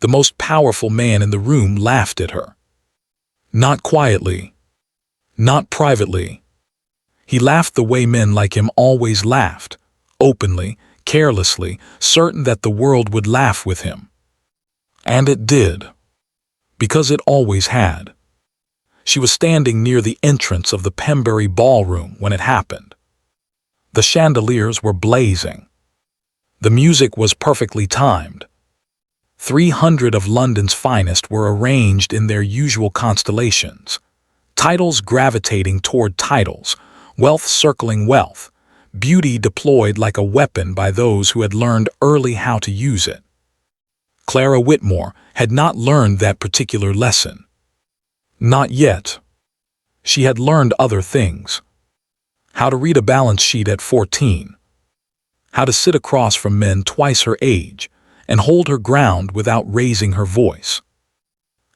The most powerful man in the room laughed at her. Not quietly, not privately. He laughed the way men like him always laughed, openly, carelessly, certain that the world would laugh with him. And it did, because it always had. She was standing near the entrance of the Pembury ballroom when it happened. The chandeliers were blazing. The music was perfectly timed. 300 of London's finest were arranged in their usual constellations, titles gravitating toward titles, wealth circling wealth, beauty deployed like a weapon by those who had learned early how to use it. Clara Whitmore had not learned that particular lesson. Not yet. She had learned other things. How to read a balance sheet at 14. How to sit across from men twice her age and hold her ground without raising her voice.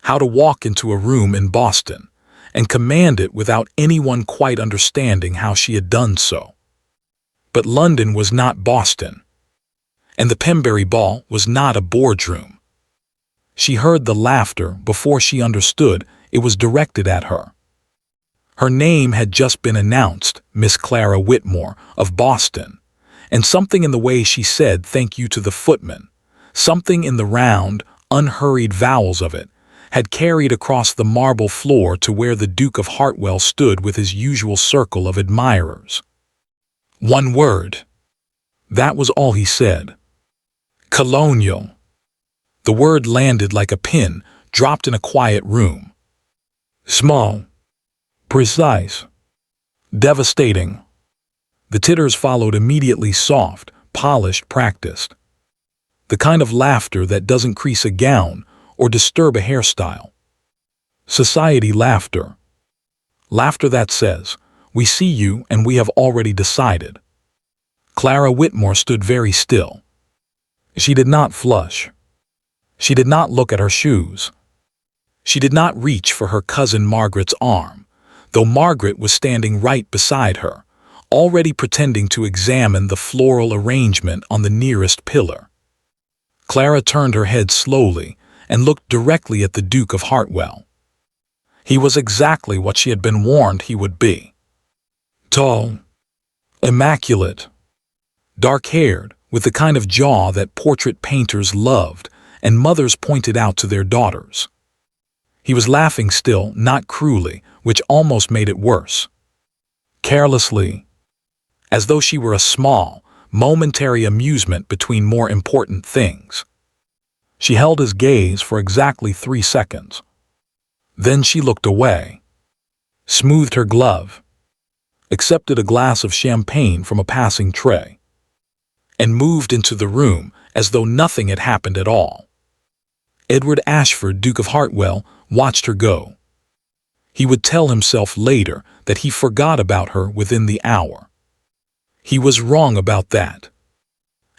How to walk into a room in Boston and command it without anyone quite understanding how she had done so. But London was not Boston, and the Pembury Ball was not a boardroom. She heard the laughter before she understood it was directed at her. Her name had just been announced, Miss Clara Whitmore of Boston, and something in the way she said thank you to the footman, something in the round, unhurried vowels of it, had carried across the marble floor to where the Duke of Hartwell stood with his usual circle of admirers. One word. That was all he said. Colonial. The word landed like a pin dropped in a quiet room. Small. Precise. Devastating. The titters followed immediately, soft, polished, practiced. The kind of laughter that doesn't crease a gown or disturb a hairstyle. Society laughter. Laughter that says, "We see you and we have already decided." Clara Whitmore stood very still. She did not flush. She did not look at her shoes. She did not reach for her cousin Margaret's arm, though Margaret was standing right beside her, already pretending to examine the floral arrangement on the nearest pillar. Clara turned her head slowly and looked directly at the Duke of Hartwell. He was exactly what she had been warned he would be. Tall, immaculate, dark-haired, with the kind of jaw that portrait painters loved and mothers pointed out to their daughters. He was laughing still, not cruelly, which almost made it worse. Carelessly, as though she were a small, momentary amusement between more important things. She held his gaze for exactly 3 seconds. Then she looked away, smoothed her glove, accepted a glass of champagne from a passing tray, and moved into the room as though nothing had happened at all. Edward Ashford, Duke of Hartwell, watched her go. He would tell himself later that he forgot about her within the hour. He was wrong about that.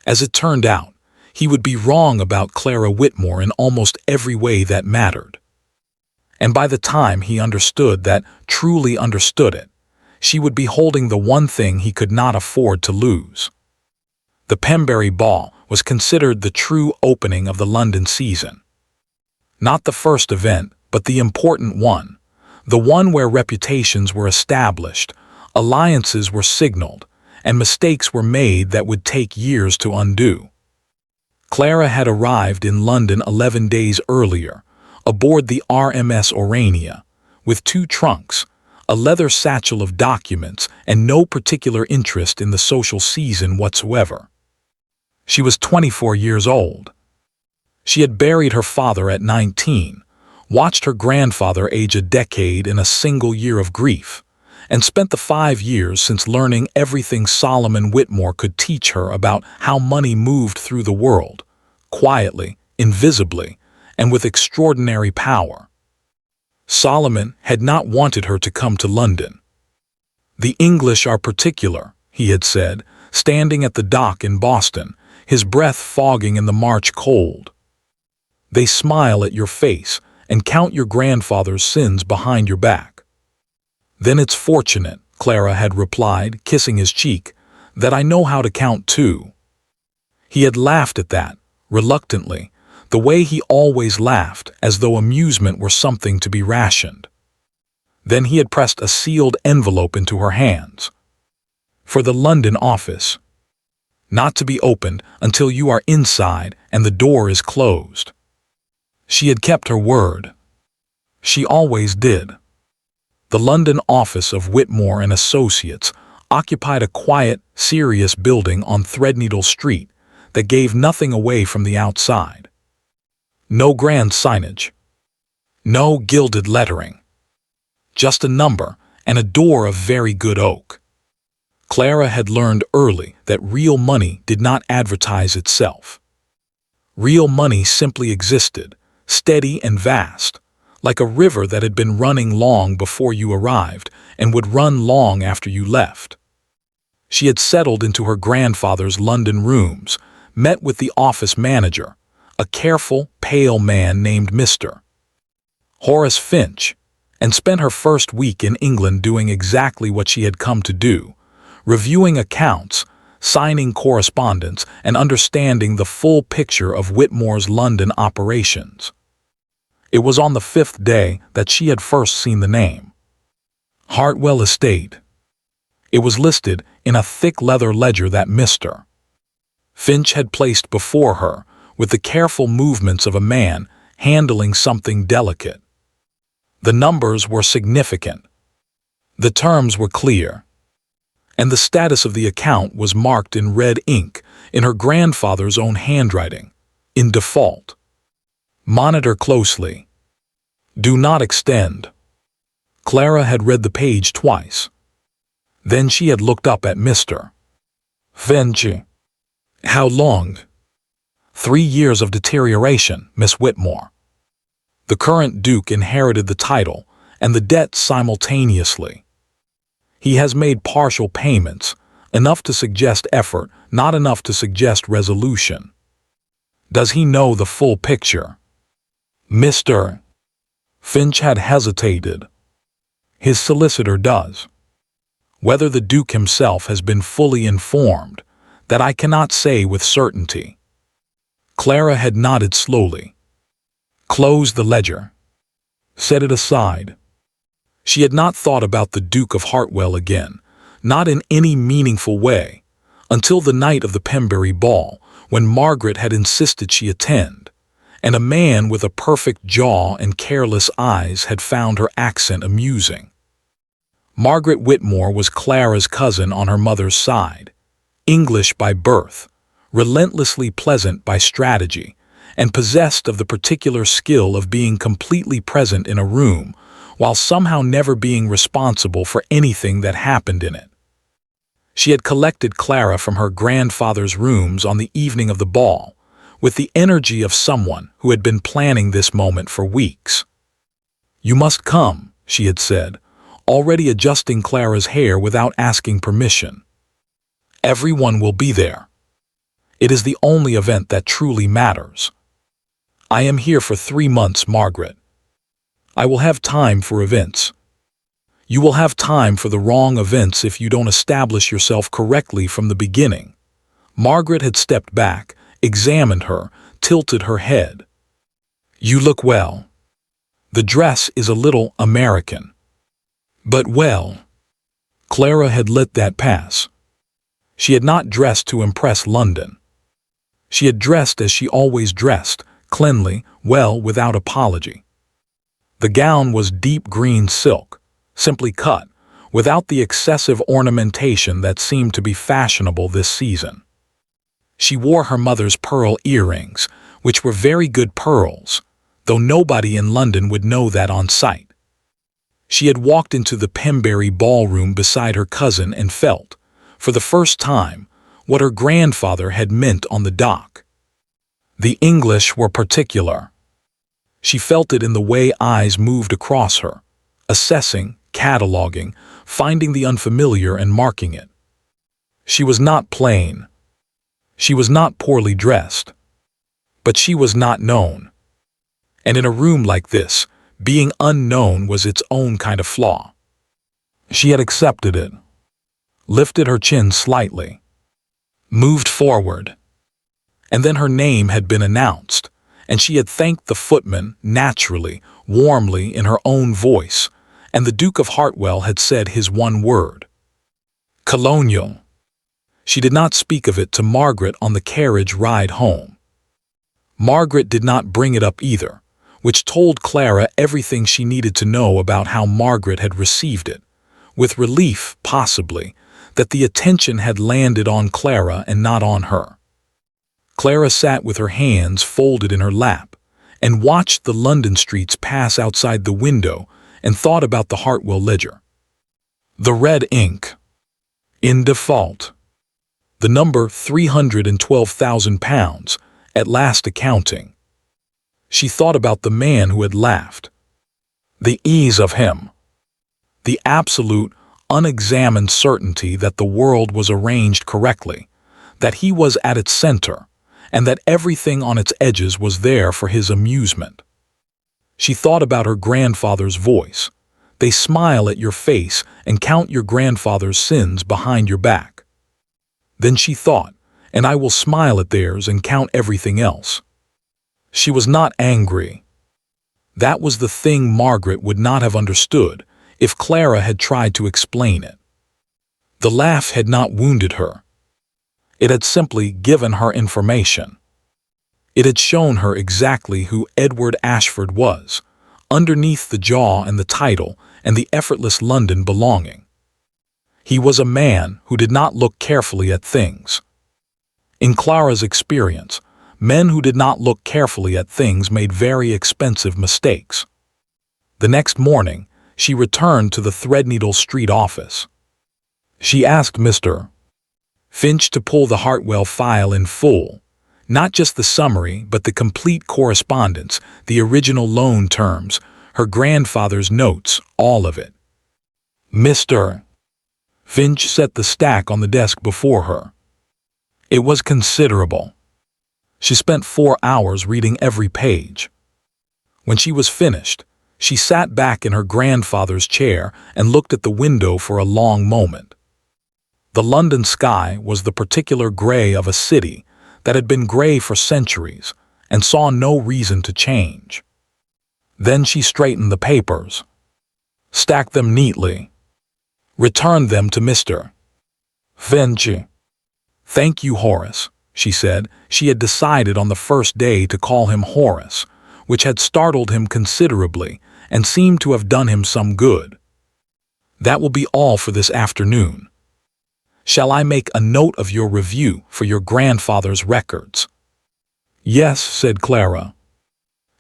As it turned out, he would be wrong about Clara Whitmore in almost every way that mattered. And by the time he understood that, truly understood it, she would be holding the one thing he could not afford to lose. The Pembury Ball was considered the true opening of the London season. Not the first event, but the important one, the one where reputations were established, alliances were signaled, and mistakes were made that would take years to undo. Clara had arrived in London 11 days earlier, aboard the RMS Orania, with 2 trunks, a leather satchel of documents, and no particular interest in the social season whatsoever. She was 24 years old. She had buried her father at 19, watched her grandfather age a decade in a single year of grief, and spent the 5 years since learning everything Solomon Whitmore could teach her about how money moved through the world, quietly, invisibly, and with extraordinary power. Solomon had not wanted her to come to London. "The English are particular," he had said, standing at the dock in Boston, his breath fogging in the March cold. "They smile at your face and count your grandfather's sins behind your back." "Then it's fortunate," Clara had replied, kissing his cheek, "that I know how to count too." He had laughed at that, reluctantly, the way he always laughed as though amusement were something to be rationed. Then he had pressed a sealed envelope into her hands. For the London office. Not to be opened until you are inside and the door is closed. She had kept her word. She always did. The London office of Whitmore and Associates occupied a quiet, serious building on Threadneedle Street that gave nothing away from the outside. No grand signage. No gilded lettering. Just a number and a door of very good oak. Clara had learned early that real money did not advertise itself. Real money simply existed, steady and vast, like a river that had been running long before you arrived and would run long after you left. She had settled into her grandfather's London rooms, met with the office manager, a careful, pale man named Mr. Horace Finch, and spent her first week in England doing exactly what she had come to do, reviewing accounts, signing correspondence, and understanding the full picture of Whitmore's London operations. It was on the 5th day that she had first seen the name. Hartwell Estate. It was listed in a thick leather ledger that Mr. Finch had placed before her with the careful movements of a man handling something delicate. The numbers were significant. The terms were clear. And the status of the account was marked in red ink in her grandfather's own handwriting, in default. Monitor closely. Do not extend. Clara had read the page twice. Then she had looked up at Mr. Finch. How long? 3 years of deterioration, Miss Whitmore. The current Duke inherited the title and the debt simultaneously. He has made partial payments, enough to suggest effort, not enough to suggest resolution. Does he know the full picture? Mr. Finch had hesitated. His solicitor does. Whether the Duke himself has been fully informed, that I cannot say with certainty. Clara had nodded slowly. Close the ledger. Set it aside. She had not thought about the Duke of Hartwell again, not in any meaningful way, until the night of the Pembury ball, when Margaret had insisted she attend, and a man with a perfect jaw and careless eyes had found her accent amusing. Margaret Whitmore was Clara's cousin on her mother's side, English by birth, relentlessly pleasant by strategy, and possessed of the particular skill of being completely present in a room while somehow never being responsible for anything that happened in it. She had collected Clara from her grandfather's rooms on the evening of the ball, with the energy of someone who had been planning this moment for weeks. You must come, she had said, already adjusting Clara's hair without asking permission. Everyone will be there. It is the only event that truly matters. I am here for 3 months, Margaret. I will have time for events. You will have time for the wrong events if you don't establish yourself correctly from the beginning. Margaret had stepped back, examined her, tilted her head. You look well. The dress is a little American. But well. Clara had let that pass. She had not dressed to impress London. She had dressed as she always dressed, cleanly, well, without apology. The gown was deep green silk, simply cut, without the excessive ornamentation that seemed to be fashionable this season. She wore her mother's pearl earrings, which were very good pearls, though nobody in London would know that on sight. She had walked into the Pembury ballroom beside her cousin and felt, for the first time, what her grandfather had meant on the dock. The English were particular. She felt it in the way eyes moved across her, assessing, cataloging, finding the unfamiliar and marking it. She was not plain. She was not poorly dressed. But she was not known. And in a room like this, being unknown was its own kind of flaw. She had accepted it, lifted her chin slightly, moved forward. And then her name had been announced, and she had thanked the footman naturally, warmly in her own voice, and the Duke of Hartwell had said his one word. Colonial. She did not speak of it to Margaret on the carriage ride home. Margaret did not bring it up either, which told Clara everything she needed to know about how Margaret had received it, with relief, possibly, that the attention had landed on Clara and not on her. Clara sat with her hands folded in her lap and watched the London streets pass outside the window and thought about the Hartwell ledger. The red ink. In default. The number £312,000, at last accounting. She thought about the man who had laughed. The ease of him. The absolute, unexamined certainty that the world was arranged correctly, that he was at its center, and that everything on its edges was there for his amusement. She thought about her grandfather's voice. They smile at your face and count your grandfather's sins behind your back. Then she thought, and I will smile at theirs and count everything else. She was not angry. That was the thing Margaret would not have understood if Clara had tried to explain it. The laugh had not wounded her. It had simply given her information. It had shown her exactly who Edward Ashford was, underneath the jaw and the title and the effortless London belonging. He was a man who did not look carefully at things. In Clara's experience, men who did not look carefully at things made very expensive mistakes. The next morning, she returned to the Threadneedle Street office. She asked Mr. Finch to pull the Hartwell file in full, not just the summary but the complete correspondence, the original loan terms, her grandfather's notes, all of it. Mr. Finch set the stack on the desk before her. It was considerable. She spent 4 hours reading every page. When she was finished, she sat back in her grandfather's chair and looked at the window for a long moment. The London sky was the particular gray of a city that had been gray for centuries and saw no reason to change. Then she straightened the papers, stacked them neatly, returned them to Mr. Finch. "Thank you, Horace," she said. She had decided on the first day to call him Horace, which had startled him considerably and seemed to have done him some good. "That will be all for this afternoon. Shall I make a note of your review for your grandfather's records?" "Yes," said Clara.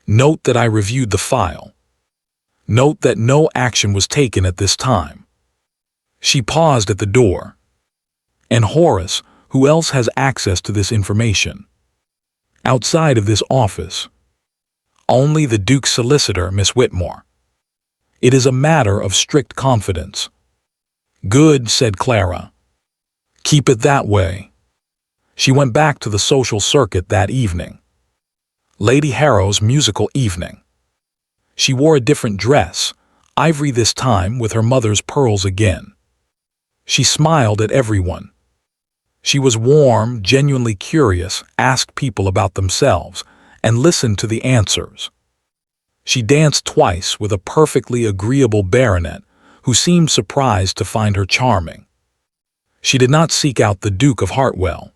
"Note that I reviewed the file. Note that no action was taken at this time." She paused at the door. "And Horace, who else has access to this information?" "Outside of this office." "Only the Duke's solicitor, Miss Whitmore. It is a matter of strict confidence." "Good," said Clara. "Keep it that way." She went back to the social circuit that evening. Lady Harrow's musical evening. She wore a different dress, ivory this time with her mother's pearls again. She smiled at everyone. She was warm, genuinely curious, asked people about themselves, and listened to the answers. She danced twice with a perfectly agreeable baronet who seemed surprised to find her charming. She did not seek out the Duke of Hartwell,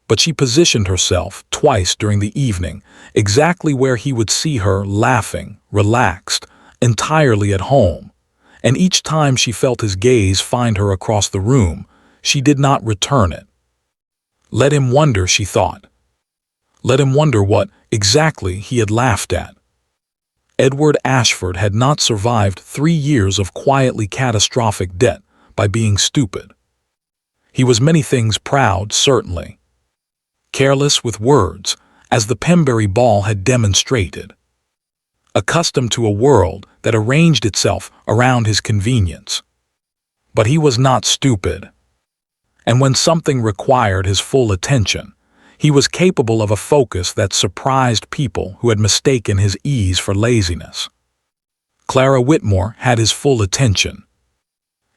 but she positioned herself twice during the evening exactly where he would see her laughing, relaxed, entirely at home, and each time she felt his gaze find her across the room, she did not return it. Let him wonder, she thought. Let him wonder what, exactly, he had laughed at. Edward Ashford had not survived 3 years of quietly catastrophic debt by being stupid. He was many things proud, certainly. Careless with words, as the Pembury ball had demonstrated. Accustomed to a world that arranged itself around his convenience. But he was not stupid. And when something required his full attention, he was capable of a focus that surprised people who had mistaken his ease for laziness. Clara Whitmore had his full attention.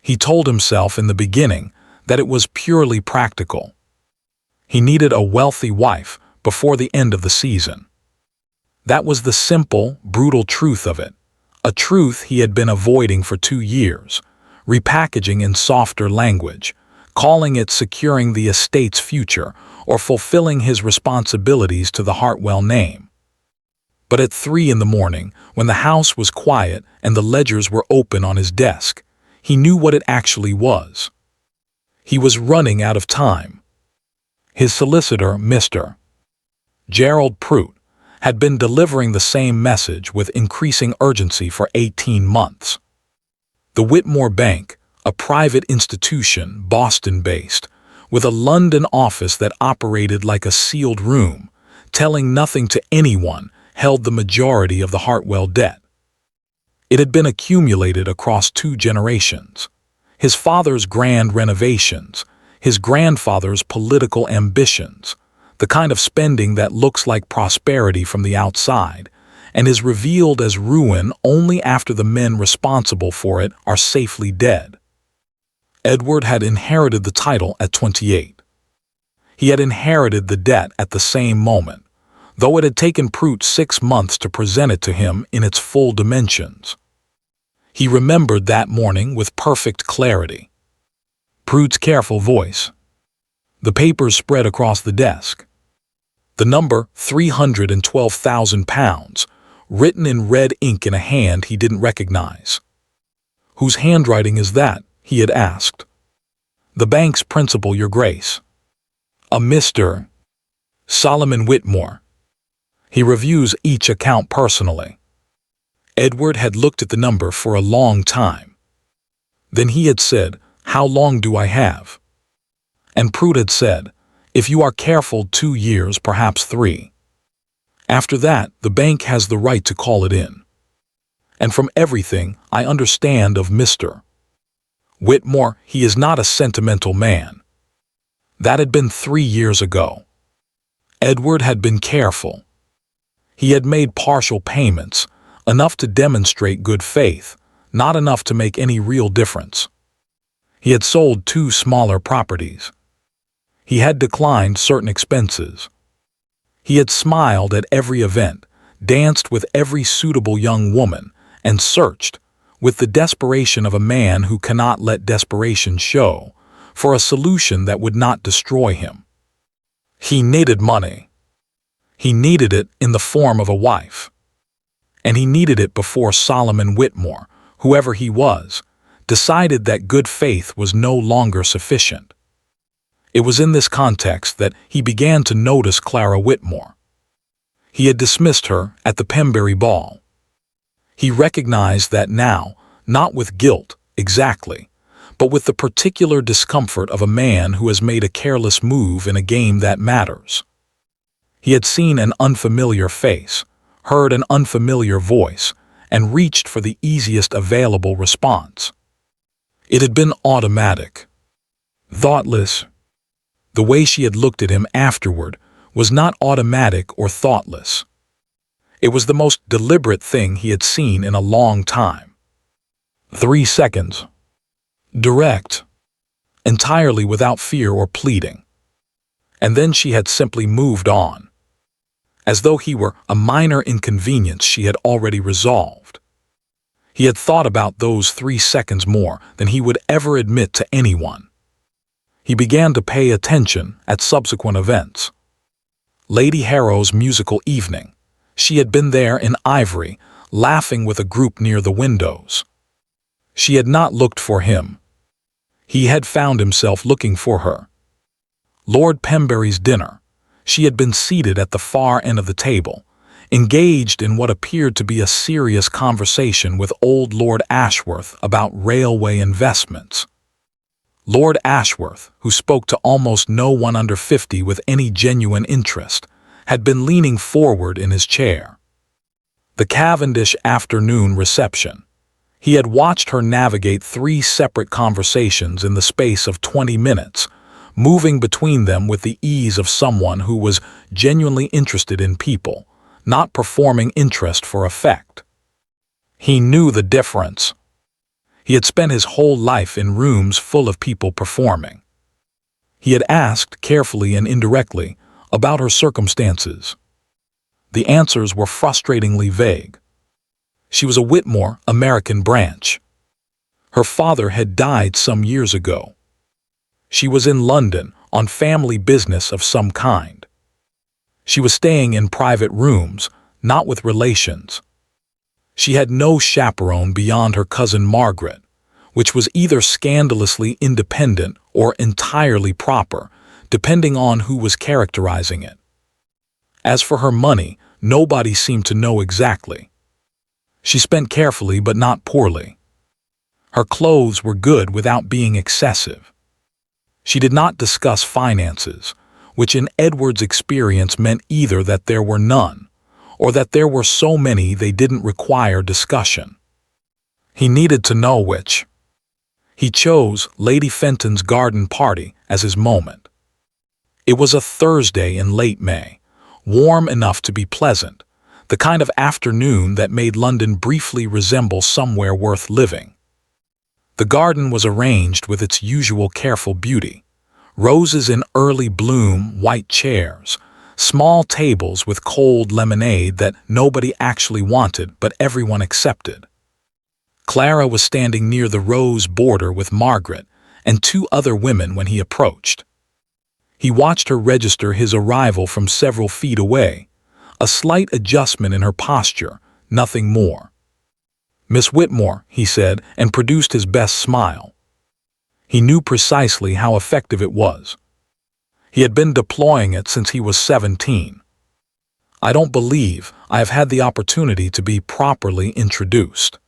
He told himself in the beginning that it was purely practical. He needed a wealthy wife before the end of the season. That was the simple, brutal truth of it, a truth he had been avoiding for 2 years, repackaging in softer language, calling it securing the estate's future or fulfilling his responsibilities to the Hartwell name. But at 3 in the morning, when the house was quiet and the ledgers were open on his desk, he knew what it actually was. He was running out of time. His solicitor, Mr. Gerald Prout, had been delivering the same message with increasing urgency for 18 months. The Whitmore Bank, a private institution, Boston-based, with a London office that operated like a sealed room, telling nothing to anyone, held the majority of the Hartwell debt. It had been accumulated across 2 generations. His father's grand renovations, his grandfather's political ambitions, the kind of spending that looks like prosperity from the outside, and is revealed as ruin only after the men responsible for it are safely dead. Edward had inherited the title at 28. He had inherited the debt at the same moment, though it had taken Prout 6 months to present it to him in its full dimensions. He remembered that morning with perfect clarity. Prout's careful voice. The papers spread across the desk. The number £312,000, written in red ink in a hand he didn't recognize. "Whose handwriting is that?" he had asked. "The bank's principal, Your Grace." "A Mr. Solomon Whitmore. He reviews each account personally." Edward had looked at the number for a long time. Then he had said, "How long do I have?" And Prout had said, "If you are careful, 2 years, perhaps 3. After that, the bank has the right to call it in. And from everything I understand of Mr. Whitmore, he is not a sentimental man." That had been 3 years ago. Edward had been careful. He had made partial payments, enough to demonstrate good faith, not enough to make any real difference. He had sold 2 smaller properties. He had declined certain expenses. He had smiled at every event, danced with every suitable young woman, and searched, with the desperation of a man who cannot let desperation show, for a solution that would not destroy him. He needed money. He needed it in the form of a wife. And he needed it before Solomon Whitmore, whoever he was, decided that good faith was no longer sufficient. It was in this context that he began to notice Clara Whitmore. He had dismissed her at the Pembury ball. He recognized that now, not with guilt, exactly, but with the particular discomfort of a man who has made a careless move in a game that matters. He had seen an unfamiliar face, heard an unfamiliar voice, and reached for the easiest available response. It had been automatic, thoughtless. The way she had looked at him afterward was not automatic or thoughtless. It was the most deliberate thing he had seen in a long time. 3 seconds. Direct. Entirely without fear or pleading. And then she had simply moved on. As though he were a minor inconvenience she had already resolved. He had thought about those 3 seconds more than he would ever admit to anyone. He began to pay attention at subsequent events. Lady Harrow's musical evening. She had been there in ivory, laughing with a group near the windows. She had not looked for him. He had found himself looking for her. Lord Pembury's dinner. She had been seated at the far end of the table, engaged in what appeared to be a serious conversation with old Lord Ashworth about railway investments. Lord Ashworth, who spoke to almost no one under 50 with any genuine interest, had been leaning forward in his chair. The Cavendish afternoon reception. He had watched her navigate 3 separate conversations in the space of 20 minutes, moving between them with the ease of someone who was genuinely interested in people, not performing interest for effect. He knew the difference. He had spent his whole life in rooms full of people performing. He had asked, carefully and indirectly, about her circumstances. The answers were frustratingly vague. She was a Whitmore American branch. Her father had died some years ago. She was in London on family business of some kind. She was staying in private rooms, not with relations. She had no chaperone beyond her cousin Margaret, which was either scandalously independent or entirely proper, depending on who was characterizing it. As for her money, nobody seemed to know exactly. She spent carefully but not poorly. Her clothes were good without being excessive. She did not discuss finances, which in Edward's experience meant either that there were none, or that there were so many they didn't require discussion. He needed to know which. He chose Lady Fenton's garden party as his moment. It was a Thursday in late May, warm enough to be pleasant, the kind of afternoon that made London briefly resemble somewhere worth living. The garden was arranged with its usual careful beauty. Roses in early bloom, white chairs, small tables with cold lemonade that nobody actually wanted but everyone accepted. Clara was standing near the rose border with Margaret and two other women when he approached. He watched her register his arrival from several feet away, a slight adjustment in her posture, nothing more. "Miss Whitmore," he said, and produced his best smile. He knew precisely how effective it was. He had been deploying it since he was 17. "I don't believe I have had the opportunity to be properly introduced."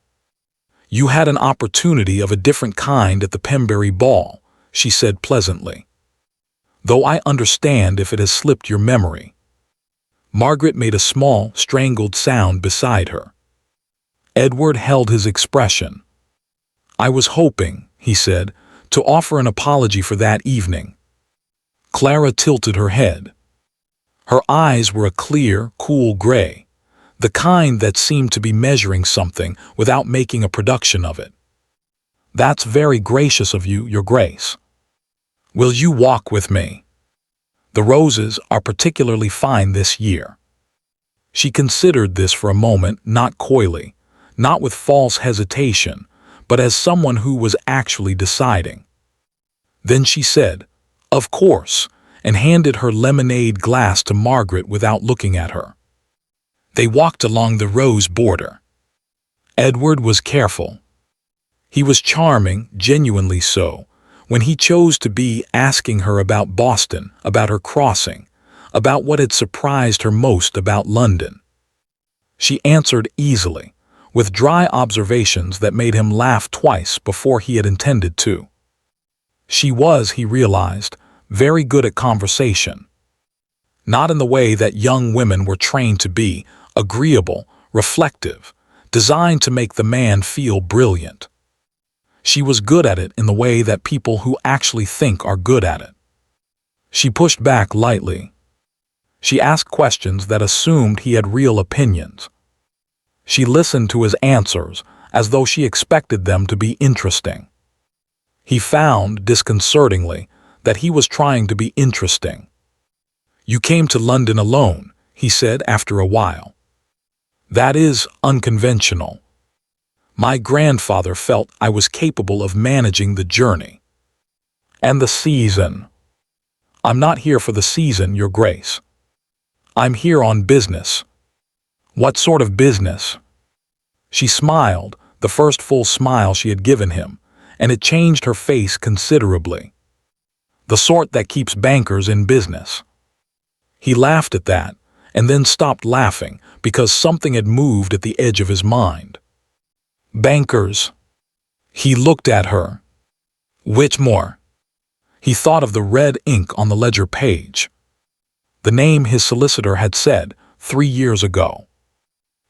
"You had an opportunity of a different kind at the Pembury ball," she said pleasantly. "Though I understand if it has slipped your memory." Margaret made a small, strangled sound beside her. Edward held his expression. "I was hoping," he said, "to offer an apology for that evening." Clara tilted her head. Her eyes were a clear, cool gray, the kind that seemed to be measuring something without making a production of it. "That's very gracious of you, Your Grace. Will you walk with me? The roses are particularly fine this year." She considered this for a moment, not coyly, not with false hesitation, but as someone who was actually deciding. Then she said, "Of course," and handed her lemonade glass to Margaret without looking at her. They walked along the rose border. Edward was careful. He was charming, genuinely so, when he chose to be asking her about Boston, about her crossing, about what had surprised her most about London. She answered easily, with dry observations that made him laugh twice before he had intended to. She was, he realized, very good at conversation. Not in the way that young women were trained to be, agreeable, reflective, designed to make the man feel brilliant. She was good at it in the way that people who actually think are good at it. She pushed back lightly. She asked questions that assumed he had real opinions. She listened to his answers as though she expected them to be interesting. He found, disconcertingly, that he was trying to be interesting. "You came to London alone," he said after a while. "That is unconventional. My grandfather felt I was capable of managing the journey." "And the season?" "I'm not here for the season, Your Grace. I'm here on business." "What sort of business?" She smiled, the first full smile she had given him, and it changed her face considerably. "The sort that keeps bankers in business." He laughed at that, and then stopped laughing because something had moved at the edge of his mind. "Bankers?" He looked at her. "Whitmore." He thought of the red ink on the ledger page. The name his solicitor had said 3 years ago.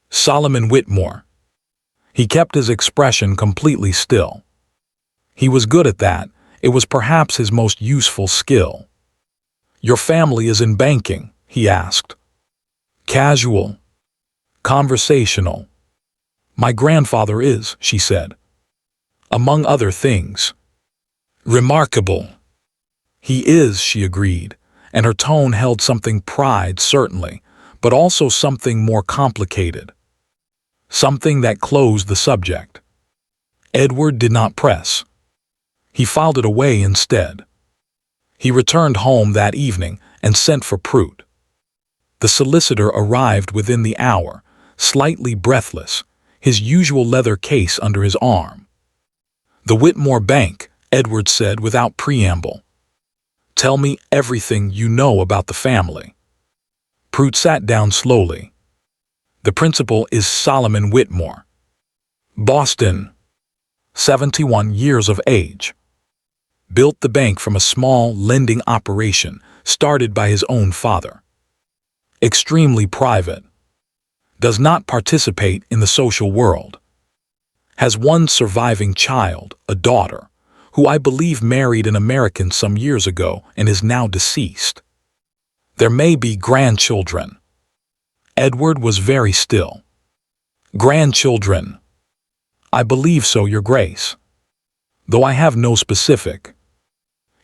Solomon Whitmore. He kept his expression completely still. He was good at that. It was perhaps his most useful skill. "Your family is in banking?" he asked. "Casual. Conversational." "My grandfather is," she said. "Among other things." "Remarkable." "He is," she agreed, and her tone held something pride, certainly, but also something more complicated. Something that closed the subject. Edward did not press. He filed it away instead. He returned home that evening and sent for Prout. The solicitor arrived within the hour, slightly breathless, his usual leather case under his arm. "The Whitmore Bank," Edward said without preamble. "Tell me everything you know about the family." Prout sat down slowly. "The principal is Solomon Whitmore. Boston. 71 years of age. Built the bank from a small lending operation started by his own father. Extremely private. Does not participate in the social world. Has one surviving child, a daughter, who I believe married an American some years ago and is now deceased. There may be grandchildren." Edward was very still. "Grandchildren? I believe so, Your Grace. Though I have no specific."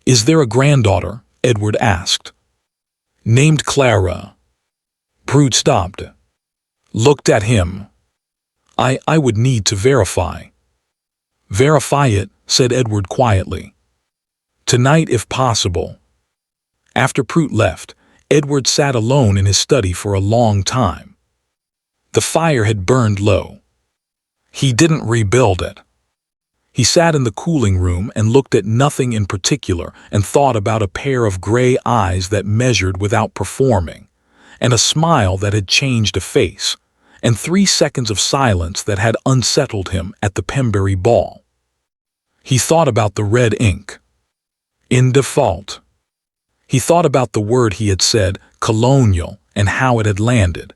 "Is there a granddaughter?" Edward asked. "Named Clara." Prout stopped. Looked at him. I would need to verify." "Verify it," said Edward quietly. "Tonight if possible." After Prout left, Edward sat alone in his study for a long time. The fire had burned low. He didn't rebuild it. He sat in the cooling room and looked at nothing in particular and thought about a pair of gray eyes that measured without performing, and a smile that had changed a face, and 3 seconds of silence that had unsettled him at the Pembury ball. He thought about the red ink. In default. He thought about the word he had said, colonial, and how it had landed,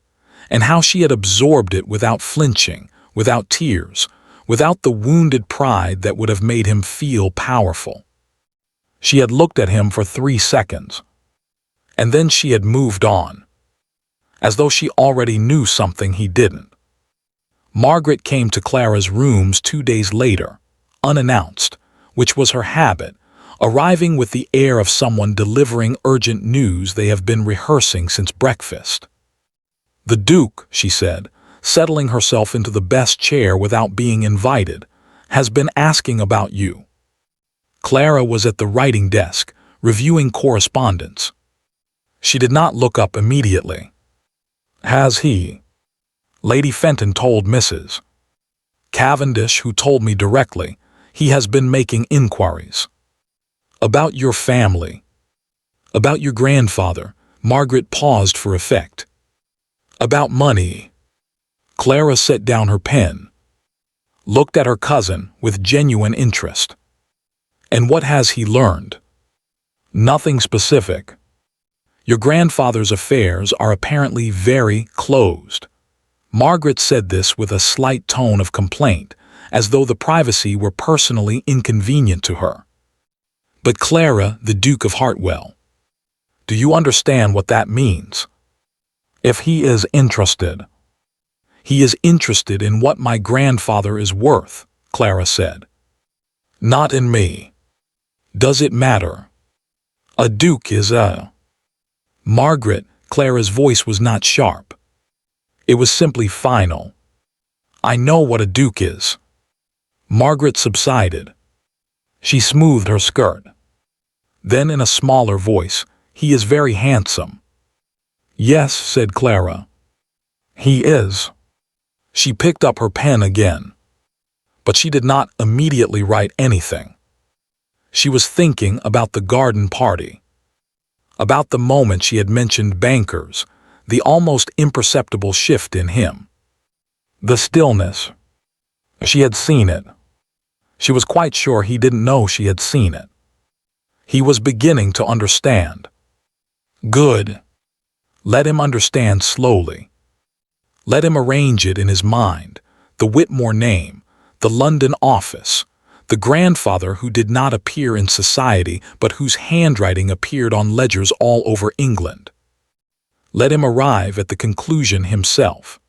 and how she had absorbed it without flinching, without tears, without the wounded pride that would have made him feel powerful. She had looked at him for 3 seconds, and then she had moved on, as though she already knew something he didn't. Margaret came to Clara's rooms 2 days later, unannounced, which was her habit, arriving with the air of someone delivering urgent news they have been rehearsing since breakfast. "The Duke," she said, settling herself into the best chair without being invited, "has been asking about you." Clara was at the writing desk, reviewing correspondence. She did not look up immediately. "Has he?" Lady Fenton told Mrs. Cavendish, who told me directly. "He has been making inquiries." "About your family." "About your grandfather." Margaret paused for effect. "About money." Clara set down her pen, looked at her cousin with genuine interest. "And what has he learned?" "Nothing specific. Your grandfather's affairs are apparently very closed." Margaret said this with a slight tone of complaint, as though the privacy were personally inconvenient to her. "But Clara, the Duke of Hartwell, do you understand what that means? If he is interested." "He is interested in what my grandfather is worth," Clara said. "Not in me." "Does it matter? A duke is a—" "Margaret," Clara's voice was not sharp. It was simply final. "I know what a duke is." Margaret subsided. She smoothed her skirt. Then in a smaller voice, "He is very handsome." "Yes," said Clara. "He is." She picked up her pen again. But she did not immediately write anything. She was thinking about the garden party, about the moment she had mentioned bankers, the almost imperceptible shift in him. The stillness. She had seen it. She was quite sure he didn't know she had seen it. He was beginning to understand. Good. Let him understand slowly. Let him arrange it in his mind, the Whitmore name, the London office, the grandfather who did not appear in society but whose handwriting appeared on ledgers all over England. Let him arrive at the conclusion himself.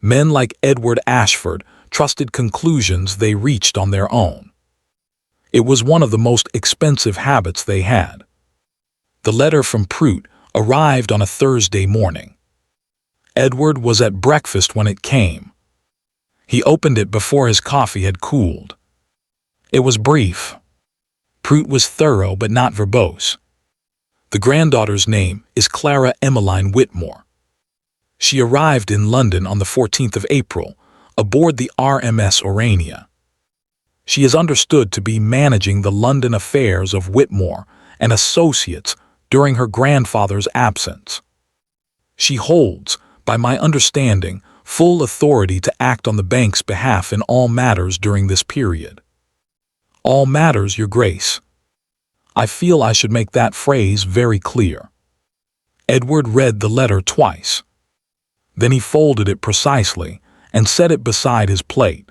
Men like Edward Ashford trusted conclusions they reached on their own. It was one of the most expensive habits they had. The letter from Prout arrived on a Thursday morning. Edward was at breakfast when it came. He opened it before his coffee had cooled. It was brief. Prut was thorough but not verbose. The granddaughter's name is Clara Emmeline Whitmore. She arrived in London on the 14th of April, aboard the RMS Orania. She is understood to be managing the London affairs of Whitmore and Associates during her grandfather's absence. She holds, by my understanding, full authority to act on the bank's behalf in all matters during this period. All matters, Your Grace. I feel I should make that phrase very clear. Edward read the letter twice. Then he folded it precisely and set it beside his plate.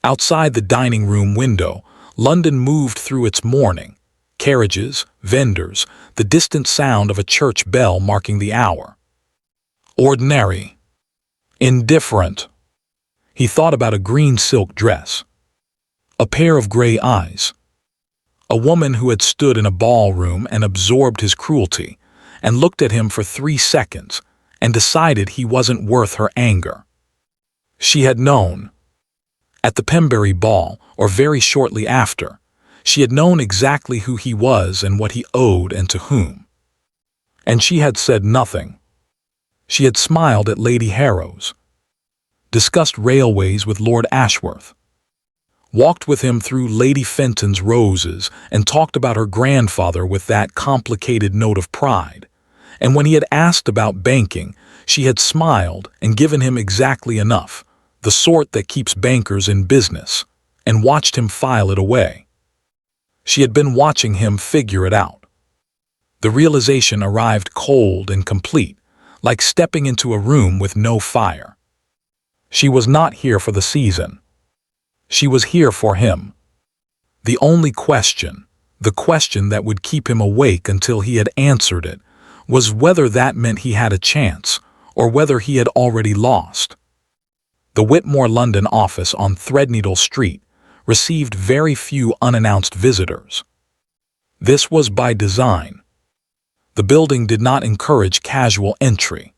Outside the dining room window, London moved through its morning. Carriages, vendors, the distant sound of a church bell marking the hour. Ordinary. Indifferent. He thought about a green silk dress. A pair of gray eyes. A woman who had stood in a ballroom and absorbed his cruelty, and looked at him for 3 seconds, and decided he wasn't worth her anger. She had known. At the Pembury ball, or very shortly after, she had known exactly who he was and what he owed and to whom. And she had said nothing. She had smiled at Lady Harrow's, discussed railways with Lord Ashworth, walked with him through Lady Fenton's roses, and talked about her grandfather with that complicated note of pride. And when he had asked about banking, she had smiled and given him exactly enough, the sort that keeps bankers in business, and watched him file it away. She had been watching him figure it out. The realization arrived cold and complete, like stepping into a room with no fire. She was not here for the season. She was here for him. The only question, the question that would keep him awake until he had answered it, was whether that meant he had a chance, or whether he had already lost. The Whitmore London office on Threadneedle Street received very few unannounced visitors. This was by design. The building did not encourage casual entry.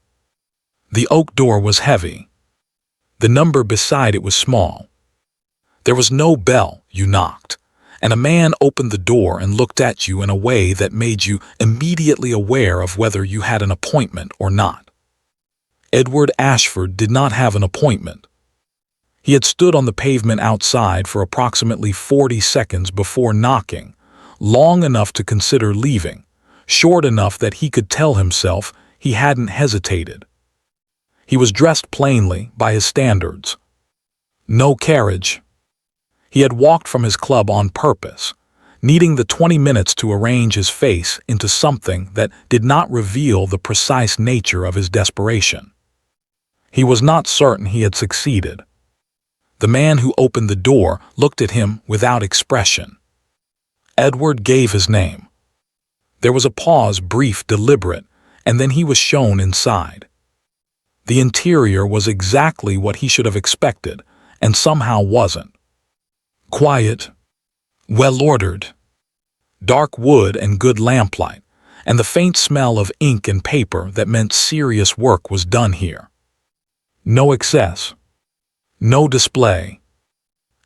The oak door was heavy. The number beside it was small. There was no bell. You knocked, and a man opened the door and looked at you in a way that made you immediately aware of whether you had an appointment or not. Edward Ashford did not have an appointment. He had stood on the pavement outside for approximately 40 seconds before knocking, long enough to consider leaving, short enough that he could tell himself he hadn't hesitated. He was dressed plainly by his standards. No carriage. He had walked from his club on purpose, needing the 20 minutes to arrange his face into something that did not reveal the precise nature of his desperation. He was not certain he had succeeded. The man who opened the door looked at him without expression. Edward gave his name. There was a pause, brief, deliberate, and then he was shown inside. The interior was exactly what he should have expected, and somehow wasn't. Quiet, well-ordered, dark wood and good lamplight, and the faint smell of ink and paper that meant serious work was done here. No excess. No display.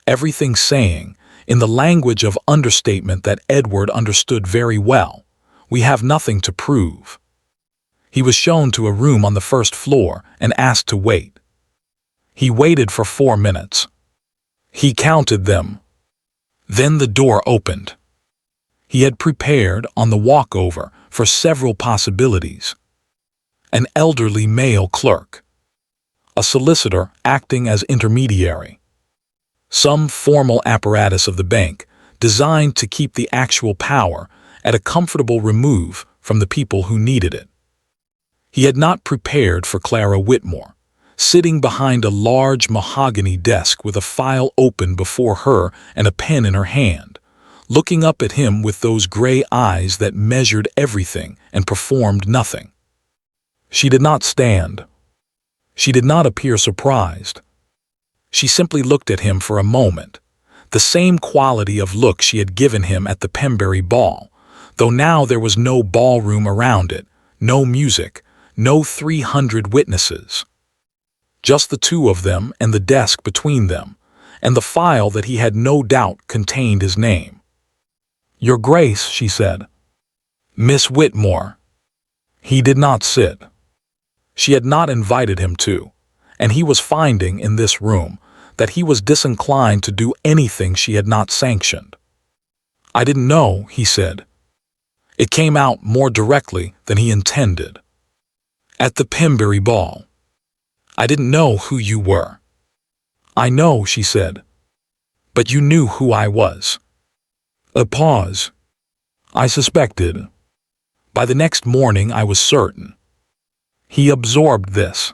Everything saying, in the language of understatement that Edward understood very well, we have nothing to prove. He was shown to a room on the first floor and asked to wait. He waited for 4 minutes. He counted them. Then the door opened. He had prepared, on the walkover, for several possibilities. An elderly male clerk. A solicitor acting as intermediary. Some formal apparatus of the bank, designed to keep the actual power at a comfortable remove from the people who needed it. He had not prepared for Clara Whitmore, sitting behind a large mahogany desk with a file open before her and a pen in her hand, looking up at him with those gray eyes that measured everything and performed nothing. She did not stand. She did not appear surprised. She simply looked at him for a moment, the same quality of look she had given him at the Pembury ball, though now there was no ballroom around it, no music, No 300 witnesses. Just the two of them and the desk between them, and the file that he had no doubt contained his name. "Your Grace," she said. "Miss Whitmore." He did not sit. She had not invited him to, and he was finding in this room that he was disinclined to do anything she had not sanctioned. "I didn't know," he said. It came out more directly than he intended. "At the Pembury ball. I didn't know who you were." "I know," she said. "But you knew who I was." A pause. "I suspected. By the next morning I was certain." He absorbed this.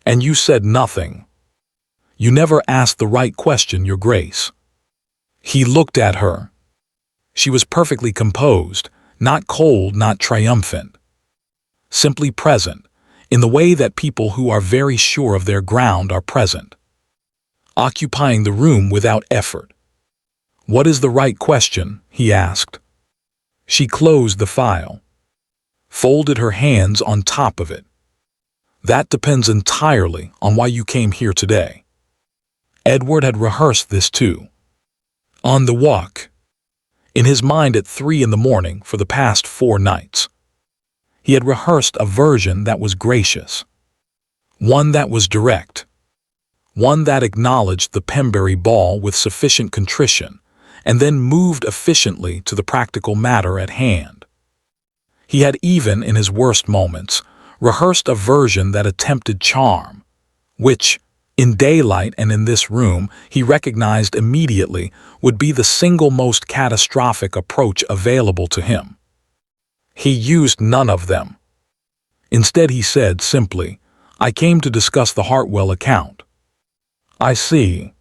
"And you said nothing. You never asked the right question, Your Grace." He looked at her. She was perfectly composed, not cold, not triumphant. Simply present, in the way that people who are very sure of their ground are present. Occupying the room without effort. "What is the right question?" he asked. She closed the file. Folded her hands on top of it. "That depends entirely on why you came here today." Edward had rehearsed this too. On the walk. In his mind at 3 in the morning for the past 4 nights. He had rehearsed a version that was gracious. One that was direct. One that acknowledged the Pembury ball with sufficient contrition, and then moved efficiently to the practical matter at hand. He had even, in his worst moments, rehearsed a version that attempted charm, which, in daylight and in this room, he recognized immediately would be the single most catastrophic approach available to him. He used none of them. Instead he said simply, "I came to discuss the Hartwell account." "I see.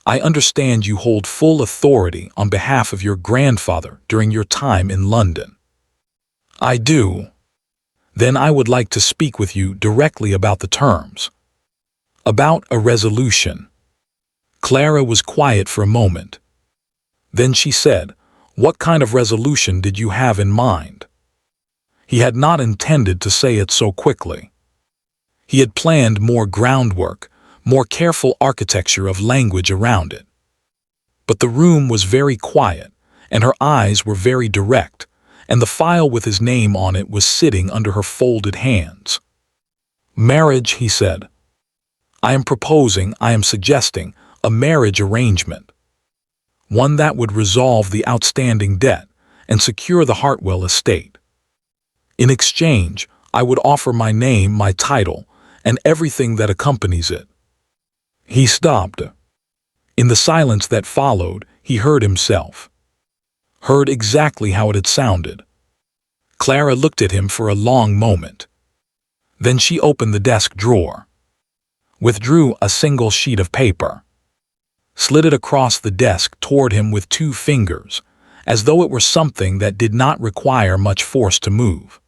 I understand you hold full authority on behalf of your grandfather during your time in London." "I do." "Then I would like to speak with you directly about the terms." "About a resolution." Clara was quiet for a moment. Then she said, "What kind of resolution did you have in mind?" He had not intended to say it so quickly. He had planned more groundwork, more careful architecture of language around it. But the room was very quiet, and her eyes were very direct, and the file with his name on it was sitting under her folded hands. "Marriage," he said. I am suggesting a marriage arrangement. One that would resolve the outstanding debt and secure the Hartwell estate. In exchange, I would offer my name, my title, and everything that accompanies it." He stopped. In the silence that followed, he heard himself. Heard exactly how it had sounded. Clara looked at him for a long moment. Then she opened the desk drawer. Withdrew a single sheet of paper. Slid it across the desk toward him with 2 fingers, as though it were something that did not require much force to move.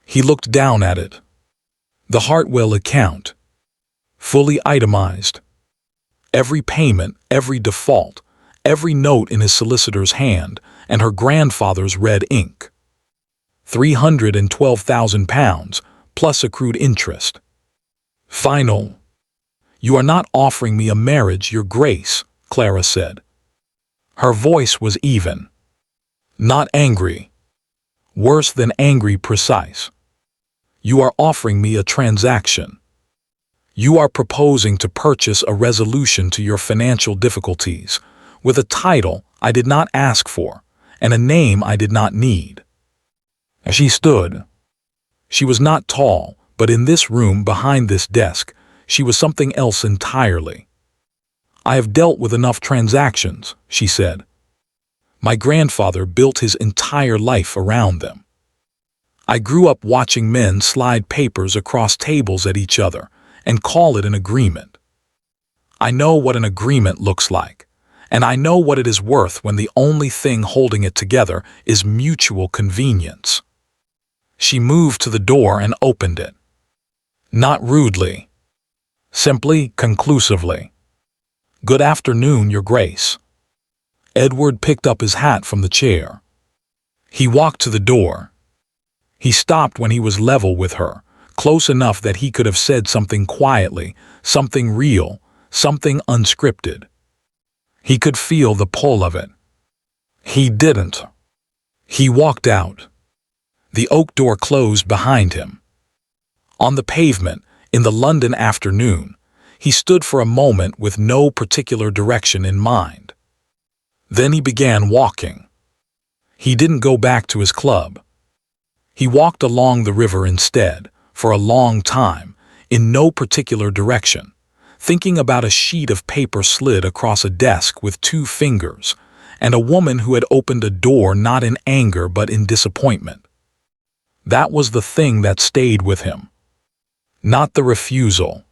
He looked down at it. The Hartwell account. Fully itemized. Every payment, every default, every note in his solicitor's hand, and her grandfather's red ink. £312,000, plus accrued interest. Final. "You are not offering me a marriage, Your Grace," Clara said. Her voice was even. Not angry. Worse than angry, precise. "You are offering me a transaction. You are proposing to purchase a resolution to your financial difficulties, with a title I did not ask for, and a name I did not need." She stood. She was not tall, but in this room behind this desk, she was something else entirely. "I have dealt with enough transactions," she said. "My grandfather built his entire life around them. I grew up watching men slide papers across tables at each other and call it an agreement. I know what an agreement looks like, and I know what it is worth when the only thing holding it together is mutual convenience." She moved to the door and opened it. Not rudely. Simply, conclusively. "Good afternoon, Your Grace." Edward picked up his hat from the chair. He walked to the door. He stopped when he was level with her, close enough that he could have said something quietly, something real, something unscripted. He could feel the pull of it. He didn't. He walked out. The oak door closed behind him. On the pavement, in the London afternoon, he stood for a moment with no particular direction in mind. Then he began walking. He didn't go back to his club. He walked along the river instead, for a long time, in no particular direction, thinking about a sheet of paper slid across a desk with 2 fingers, and a woman who had opened a door not in anger but in disappointment. That was the thing that stayed with him. Not the refusal.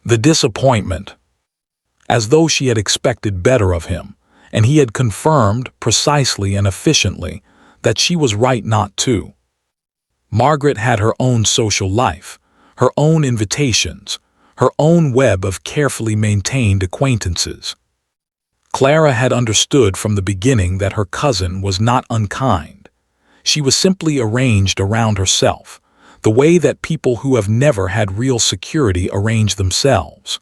The disappointment. As though she had expected better of him, and he had confirmed, precisely and efficiently, that she was right not to. Margaret had her own social life, her own invitations, her own web of carefully maintained acquaintances. Clara had understood from the beginning that her cousin was not unkind. She was simply arranged around herself, the way that people who have never had real security arrange themselves.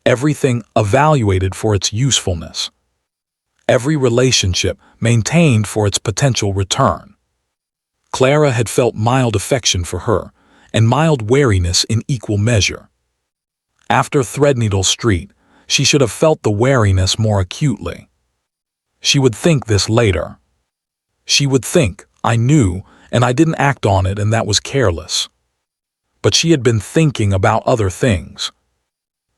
Everything evaluated for its usefulness. Every relationship maintained for its potential return. Clara had felt mild affection for her, and mild wariness in equal measure. After Threadneedle Street, she should have felt the wariness more acutely. She would think this later. She would think, I knew, and I didn't act on it, and that was careless. But she had been thinking about other things.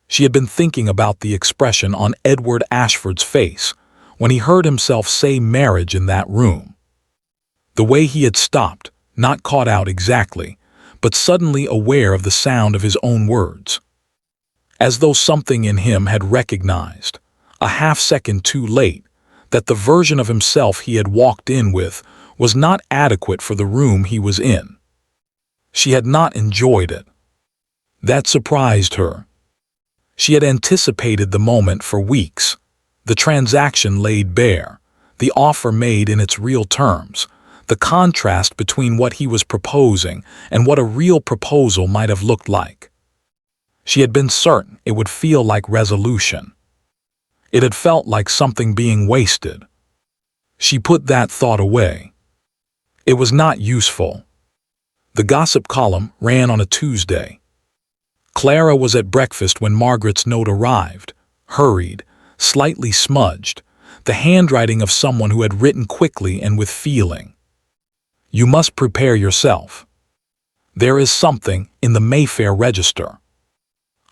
She had been thinking about the expression on Edward Ashford's face when he heard himself say marriage in that room. The way he had stopped, not caught out exactly, but suddenly aware of the sound of his own words. As though something in him had recognized, a half-second too late, that the version of himself he had walked in with was not adequate for the room he was in. She had not enjoyed it. That surprised her. She had anticipated the moment for weeks, the transaction laid bare, the offer made in its real terms, the contrast between what he was proposing and what a real proposal might have looked like. She had been certain it would feel like resolution. It had felt like something being wasted. She put that thought away. It was not useful. The gossip column ran on a Tuesday. Clara was at breakfast when Margaret's note arrived, hurried, slightly smudged, the handwriting of someone who had written quickly and with feeling. You must prepare yourself. There is something in the Mayfair Register.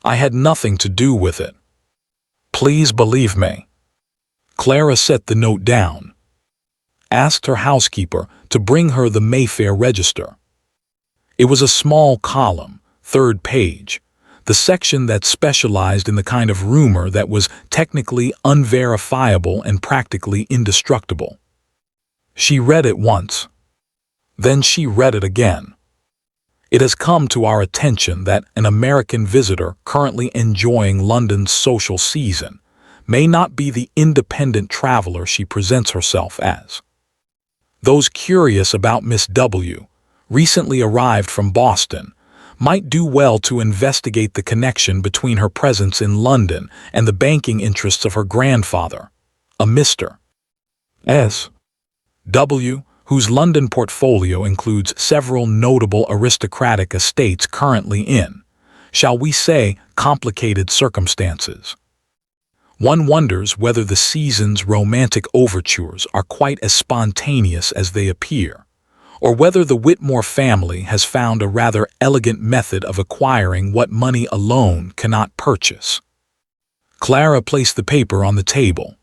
I had nothing to do with it. Please believe me. Clara set the note down. Asked her housekeeper to bring her the Mayfair Register. It was a small column, 3rd page, the section that specialized in the kind of rumor that was technically unverifiable and practically indestructible. She read it once. Then she read it again. It has come to our attention that an American visitor currently enjoying London's social season may not be the independent traveler she presents herself as. Those curious about Miss W., recently arrived from Boston, might do well to investigate the connection between her presence in London and the banking interests of her grandfather, a Mr. S. W., whose London portfolio includes several notable aristocratic estates currently in, shall we say, complicated circumstances. One wonders whether the season's romantic overtures are quite as spontaneous as they appear, or whether the Whitmore family has found a rather elegant method of acquiring what money alone cannot purchase. Clara placed the paper on the table.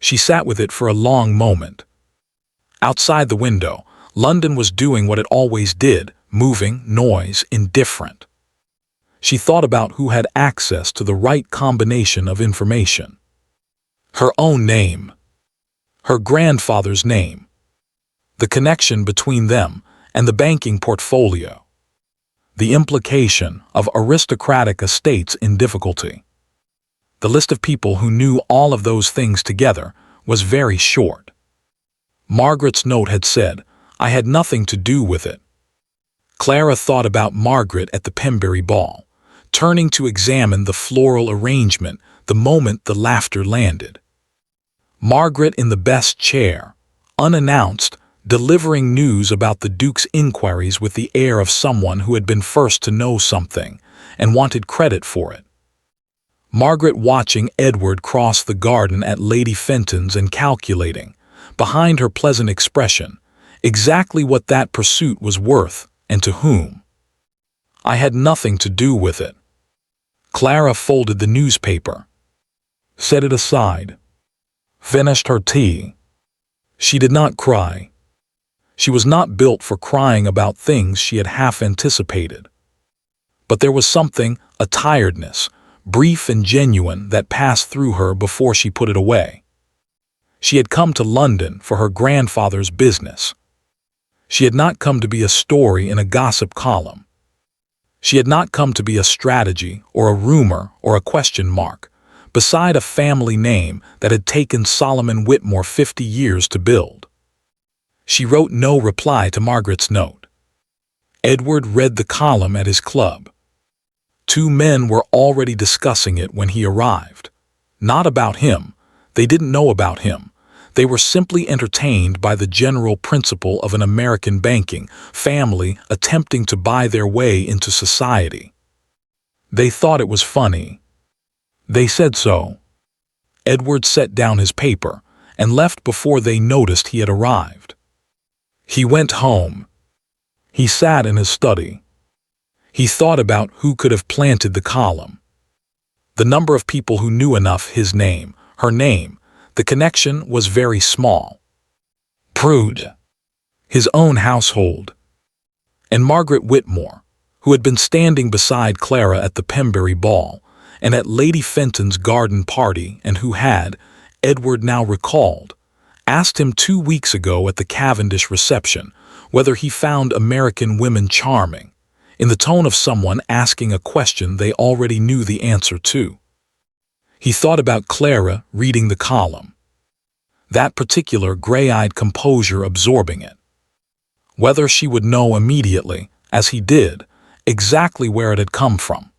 She sat with it for a long moment. Outside the window, London was doing what it always did, moving, noise, indifferent. She thought about who had access to the right combination of information. Her own name. Her grandfather's name. The connection between them and the banking portfolio. The implication of aristocratic estates in difficulty. The list of people who knew all of those things together was very short. Margaret's note had said, I had nothing to do with it. Clara thought about Margaret at the Pembury ball, turning to examine the floral arrangement the moment the laughter landed. Margaret in the best chair, unannounced, delivering news about the Duke's inquiries with the air of someone who had been first to know something and wanted credit for it. Margaret watching Edward cross the garden at Lady Fenton's and calculating, behind her pleasant expression, exactly what that pursuit was worth and to whom. I had nothing to do with it. Clara folded the newspaper, set it aside, finished her tea. She did not cry. She was not built for crying about things she had half anticipated. But there was something, a tiredness, brief and genuine, that passed through her before she put it away. She had come to London for her grandfather's business. She had not come to be a story in a gossip column. She had not come to be a strategy or a rumor or a question mark beside a family name that had taken Solomon Whitmore 50 years to build. She wrote no reply to Margaret's note. Edward read the column at his club. Two men were already discussing it when he arrived. Not about him. They didn't know about him. They were simply entertained by the general principle of an American banking family attempting to buy their way into society. They thought it was funny. They said so. Edward set down his paper and left before they noticed he had arrived. He went home. He sat in his study. He thought about who could have planted the column. The number of people who knew enough his name, her name, the connection was very small. Prude, his own household, and Margaret Whitmore, who had been standing beside Clara at the Pembury ball and at Lady Fenton's garden party, and who had, Edward now recalled, asked him 2 weeks ago at the Cavendish reception whether he found American women charming, in the tone of someone asking a question they already knew the answer to. He thought about Clara reading the column, that particular gray-eyed composure absorbing it. Whether she would know immediately, as he did, exactly where it had come from.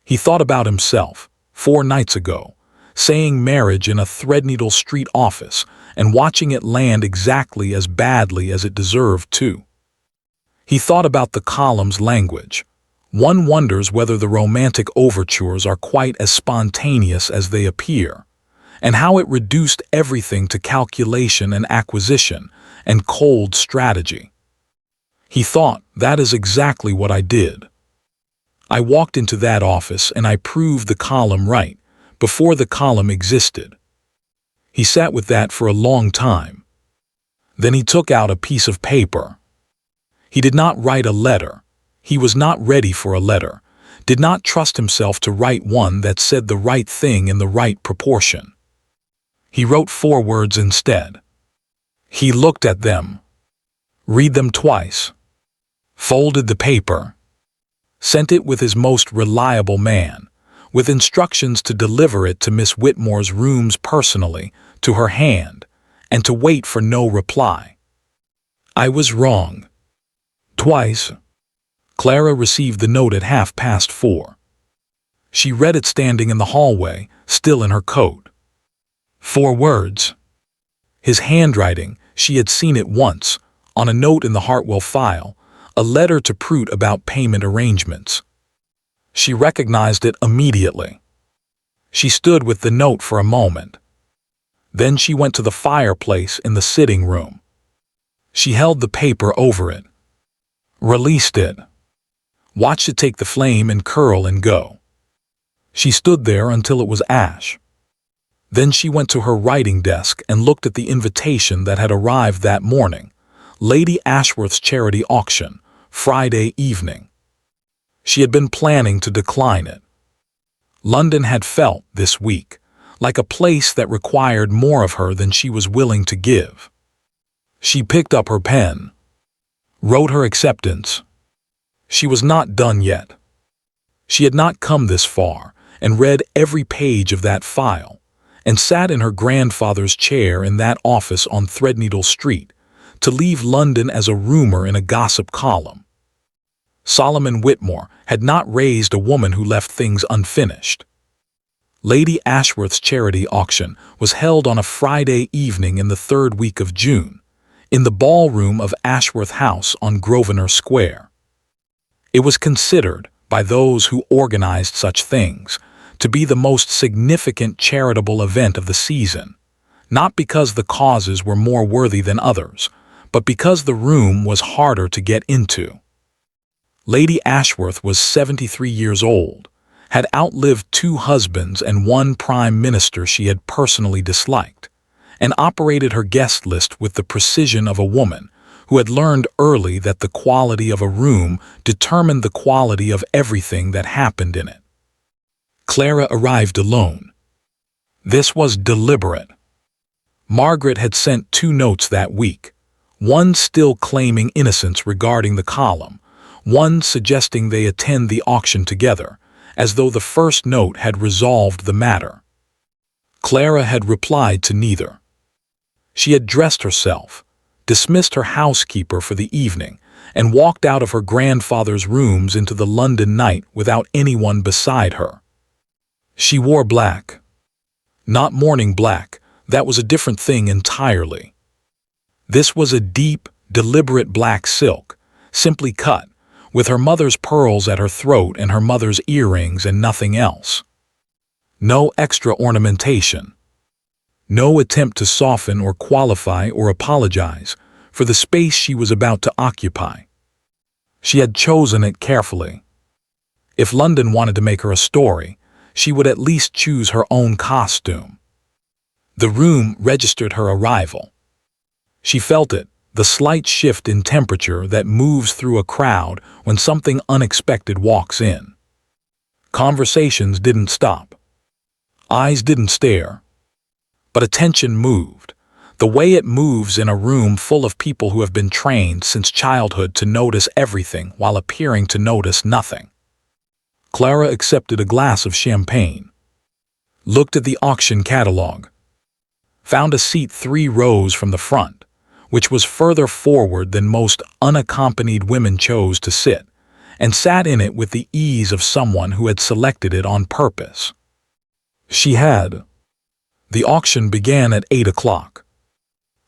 He thought about himself, 4 nights ago, saying marriage in a Threadneedle Street office and watching it land exactly as badly as it deserved to. He thought about the column's language. One wonders whether the romantic overtures are quite as spontaneous as they appear, and how it reduced everything to calculation and acquisition and cold strategy. He thought, that is exactly what I did. I walked into that office and I proved the column right, before the column existed. He sat with that for a long time. Then he took out a piece of paper. He did not write a letter. He was not ready for a letter, did not trust himself to write one that said the right thing in the right proportion. He wrote 4 words instead. He looked at them, read them twice, folded the paper, sent it with his most reliable man, with instructions to deliver it to Miss Whitmore's rooms personally, to her hand, and to wait for no reply. I was wrong. Twice. Clara received the note at 4:30. She read it standing in the hallway, still in her coat. 4 words. His handwriting, she had seen it once, on a note in the Hartwell file, a letter to Prude about payment arrangements. She recognized it immediately. She stood with the note for a moment. Then she went to the fireplace in the sitting room. She held the paper over it, released it, watched it take the flame and curl and go. She stood there until it was ash. Then she went to her writing desk and looked at the invitation that had arrived that morning, Lady Ashworth's charity auction, Friday evening. She had been planning to decline it. London had felt, this week, like a place that required more of her than she was willing to give. She picked up her pen, wrote her acceptance. She was not done yet. She had not come this far and read every page of that file, and sat in her grandfather's chair in that office on Threadneedle Street, to leave London as a rumor in a gossip column. Solomon Whitmore had not raised a woman who left things unfinished. Lady Ashworth's charity auction was held on a Friday evening in the third week of June, in the ballroom of Ashworth House on Grosvenor Square. It was considered, by those who organized such things, to be the most significant charitable event of the season, not because the causes were more worthy than others, but because the room was harder to get into. Lady Ashworth was 73 years old, had outlived 2 husbands and 1 prime minister she had personally disliked, and operated her guest list with the precision of a woman who had learned early that the quality of a room determined the quality of everything that happened in it. Clara arrived alone. This was deliberate. Margaret had sent 2 notes that week, one still claiming innocence regarding the column, one suggesting they attend the auction together, as though the first note had resolved the matter. Clara had replied to neither. She had dressed herself, dismissed her housekeeper for the evening, and walked out of her grandfather's rooms into the London night without anyone beside her. She wore black. Not morning black, that was a different thing entirely. This was a deep, deliberate black silk, simply cut, with her mother's pearls at her throat and her mother's earrings and nothing else. No extra ornamentation. No attempt to soften or qualify or apologize for the space she was about to occupy. She had chosen it carefully. If London wanted to make her a story, she would at least choose her own costume. The room registered her arrival. She felt it, the slight shift in temperature that moves through a crowd when something unexpected walks in. Conversations didn't stop. Eyes didn't stare. But attention moved, the way it moves in a room full of people who have been trained since childhood to notice everything while appearing to notice nothing. Clara accepted a glass of champagne, looked at the auction catalogue, found a seat 3 rows from the front, which was further forward than most unaccompanied women chose to sit, and sat in it with the ease of someone who had selected it on purpose. She had. The auction began at 8 o'clock.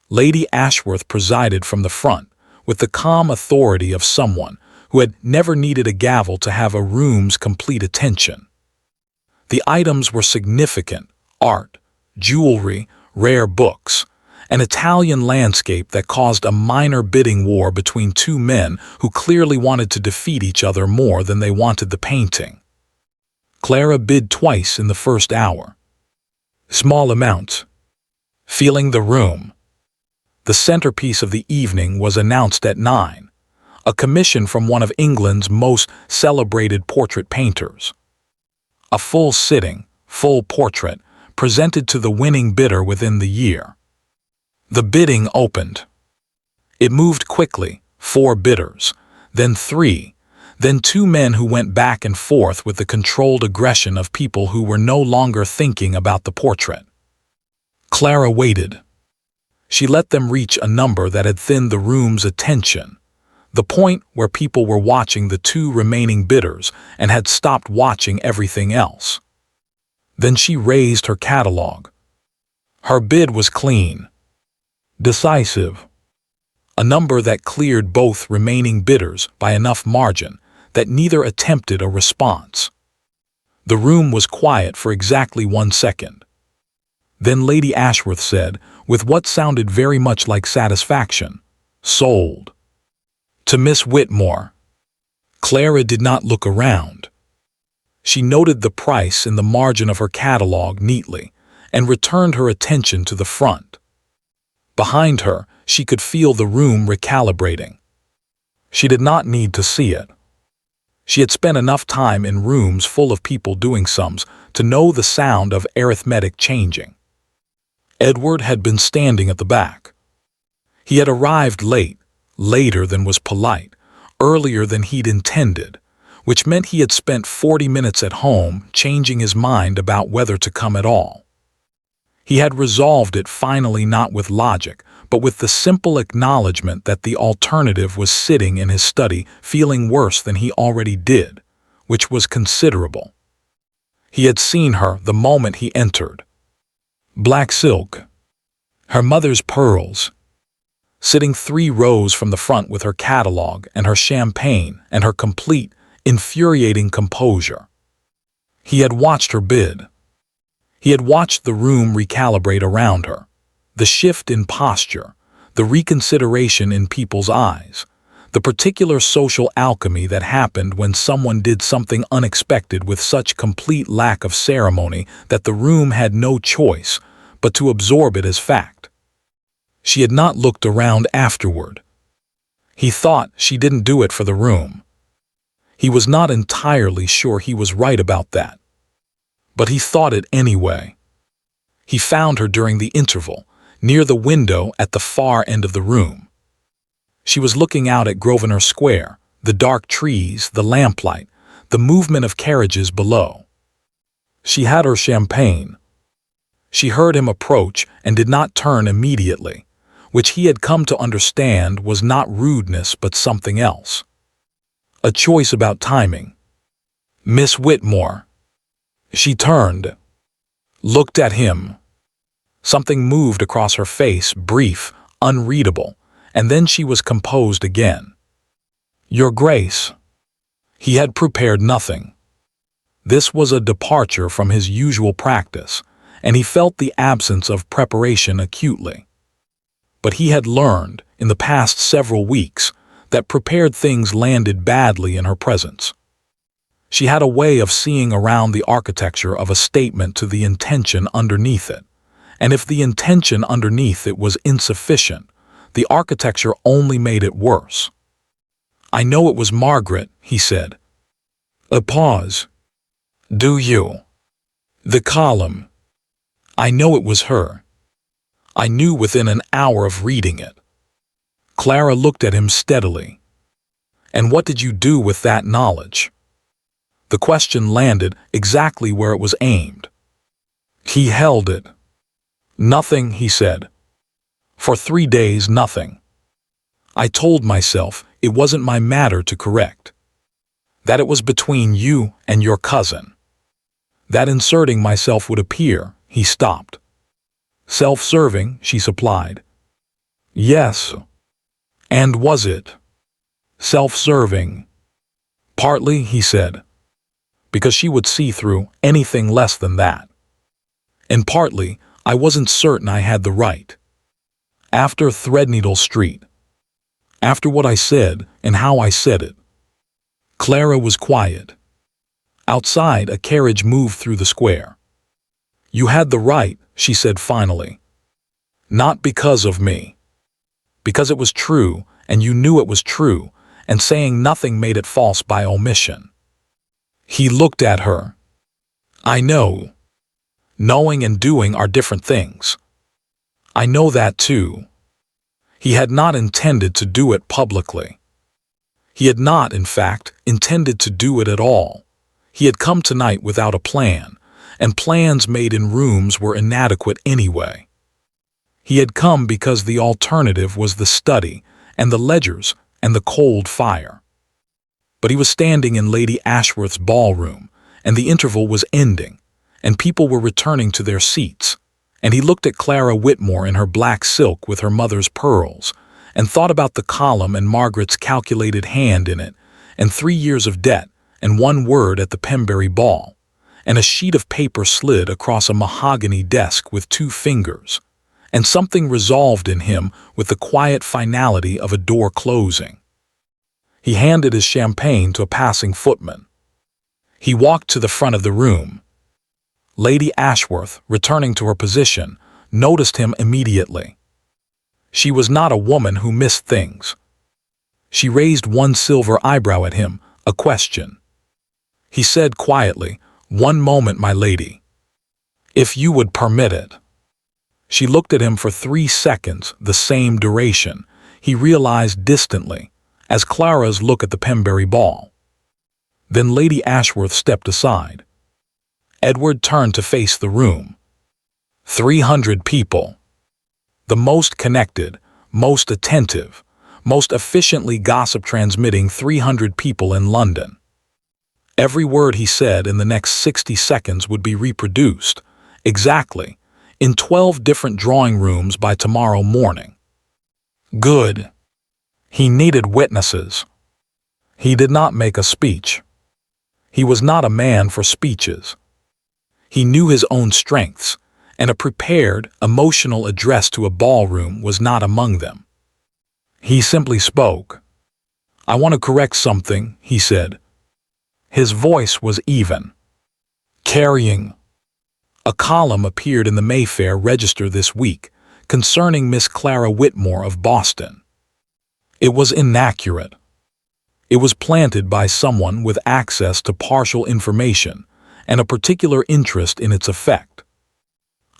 Lady Ashworth presided from the front, with the calm authority of someone who had never needed a gavel to have a room's complete attention. The items were significant: art, jewelry, rare books, an Italian landscape that caused a minor bidding war between 2 men who clearly wanted to defeat each other more than they wanted the painting. Clara bid twice in the first hour. Small amounts. Feeling the room. The centerpiece of the evening was announced at 9, a commission from one of England's most celebrated portrait painters. A full sitting, full portrait, presented to the winning bidder within the year. The bidding opened. It moved quickly, 4 bidders, then 3, then 2 men who went back and forth with the controlled aggression of people who were no longer thinking about the portrait. Clara waited. She let them reach a number that had thinned the room's attention, the point where people were watching the 2 remaining bidders and had stopped watching everything else. Then she raised her catalogue. Her bid was clean. Decisive. A number that cleared both remaining bidders by enough margin that neither attempted a response. The room was quiet for exactly 1 second. Then Lady Ashworth said, with what sounded very much like satisfaction, "Sold." To Miss Whitmore. Clara did not look around. She noted the price in the margin of her catalogue neatly and returned her attention to the front. Behind her, she could feel the room recalibrating. She did not need to see it. She had spent enough time in rooms full of people doing sums to know the sound of arithmetic changing. Edward had been standing at the back. He had arrived late, later than was polite, earlier than he'd intended, which meant he had spent 40 minutes at home changing his mind about whether to come at all. He had resolved it finally not with logic, but with the simple acknowledgement that the alternative was sitting in his study feeling worse than he already did, which was considerable. He had seen her the moment he entered. Black silk, her mother's pearls, sitting 3 rows from the front with her catalog and her champagne and her complete, infuriating composure. He had watched her bid. He had watched the room recalibrate around her, the shift in posture, the reconsideration in people's eyes, the particular social alchemy that happened when someone did something unexpected with such complete lack of ceremony that the room had no choice but to absorb it as fact. She had not looked around afterward. He thought she didn't do it for the room. He was not entirely sure he was right about that. But he thought it anyway. He found her during the interval, near the window at the far end of the room. She was looking out at Grosvenor Square, the dark trees, the lamplight, the movement of carriages below. She had her champagne. She heard him approach and did not turn immediately, which he had come to understand was not rudeness but something else. A choice about timing. Miss Whitmore. She turned, looked at him. Something moved across her face, brief, unreadable, and then she was composed again. Your Grace. He had prepared nothing. This was a departure from his usual practice, and he felt the absence of preparation acutely. But he had learned, in the past several weeks, that prepared things landed badly in her presence. She had a way of seeing around the architecture of a statement to the intention underneath it, and if the intention underneath it was insufficient, the architecture only made it worse. I know it was Margaret, he said. A pause. Do you? The column. I know it was her. I knew within an hour of reading it. Clara looked at him steadily. And what did you do with that knowledge? The question landed exactly where it was aimed. He held it. Nothing, he said. For 3 days, nothing. I told myself it wasn't my matter to correct. That it was between you and your cousin. That inserting myself would appear, he stopped. Self-serving, she supplied. Yes. And was it? Self-serving. Partly, he said. Because she would see through anything less than that. And partly, I wasn't certain I had the right. After Threadneedle Street. After what I said and how I said it. Clara was quiet. Outside, a carriage moved through the square. You had the right, she said finally. Not because of me. Because it was true, and you knew it was true, and saying nothing made it false by omission. He looked at her. I know. Knowing and doing are different things. I know that too. He had not intended to do it publicly. He had not, in fact, intended to do it at all. He had come tonight without a plan, and plans made in rooms were inadequate anyway. He had come because the alternative was the study, and the ledgers, and the cold fire. But he was standing in Lady Ashworth's ballroom, and the interval was ending, and people were returning to their seats, and he looked at Clara Whitmore in her black silk with her mother's pearls, and thought about the column and Margaret's calculated hand in it, and 3 years of debt, and 1 word at the Pembury ball, and a sheet of paper slid across a mahogany desk with 2 fingers, and something resolved in him with the quiet finality of a door closing. He handed his champagne to a passing footman. He walked to the front of the room. Lady Ashworth, returning to her position, noticed him immediately. She was not a woman who missed things. She raised 1 silver eyebrow at him, a question. He said quietly, "1 moment, my lady. If you would permit it." She looked at him for 3 seconds, the same duration, he realized distantly, as Clara's look at the Pembury ball. Then Lady Ashworth stepped aside. Edward turned to face the room. 300 people. The most connected, most attentive, most efficiently gossip-transmitting 300 people in London. Every word he said in the next 60 seconds would be reproduced, exactly, in 12 different drawing rooms by tomorrow morning. Good. He needed witnesses. He did not make a speech. He was not a man for speeches. He knew his own strengths, and a prepared, emotional address to a ballroom was not among them. He simply spoke. "I want to correct something," he said. His voice was even. Carrying. A column appeared in the Mayfair Register this week concerning Miss Clara Whitmore of Boston. It was inaccurate. It was planted by someone with access to partial information and a particular interest in its effect.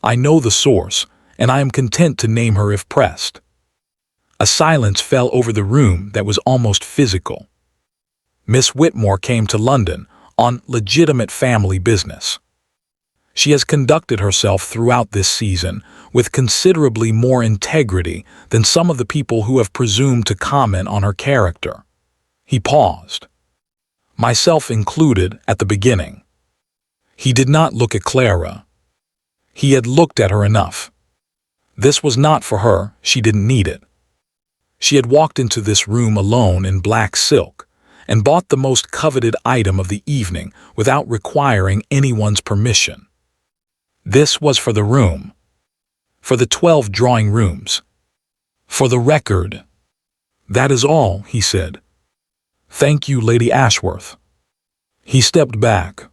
I know the source, and I am content to name her if pressed. A silence fell over the room that was almost physical. Miss Whitmore came to London on legitimate family business. She has conducted herself throughout this season with considerably more integrity than some of the people who have presumed to comment on her character. He paused. Myself included at the beginning. He did not look at Clara. He had looked at her enough. This was not for her, she didn't need it. She had walked into this room alone in black silk and bought the most coveted item of the evening without requiring anyone's permission. This was for the room. For the 12 drawing rooms. For the record. "That is all," he said. "Thank you, Lady Ashworth." He stepped back.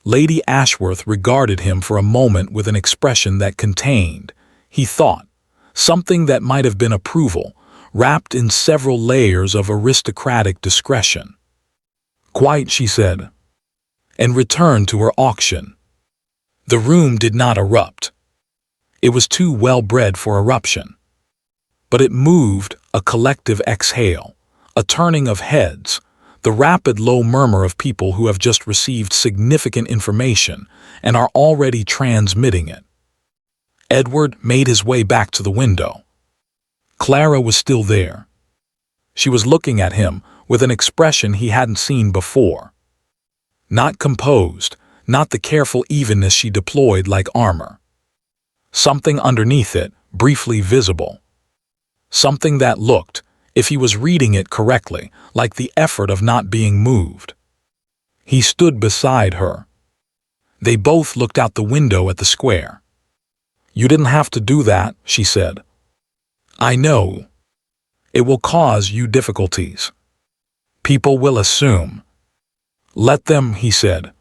Lady Ashworth regarded him for a moment with an expression that contained, he thought, something that might have been approval, wrapped in several layers of aristocratic discretion. "Quite," she said, and returned to her auction. The room did not erupt. It was too well-bred for eruption. But it moved, a collective exhale, a turning of heads, the rapid low murmur of people who have just received significant information and are already transmitting it. Edward made his way back to the window. Clara was still there. She was looking at him with an expression he hadn't seen before. Not composed, not the careful evenness she deployed like armor. Something underneath it, briefly visible. Something that looked, if he was reading it correctly, like the effort of not being moved. He stood beside her. They both looked out the window at the square. "You didn't have to do that," she said. "I know. It will cause you difficulties. People will assume." "Let them," he said.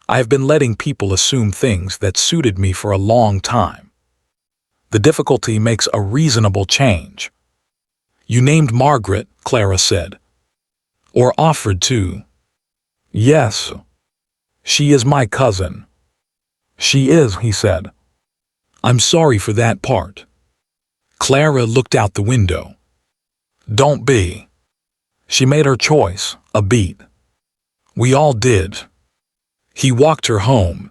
"I have been letting people assume things that suited me for a long time. The difficulty makes a reasonable change." "You named Margaret," Clara said. "Or offered to." "Yes. She is my cousin." "She is," he said. "I'm sorry for that part." Clara looked out the window. "Don't be." She made her choice, a beat. We all did. He walked her home.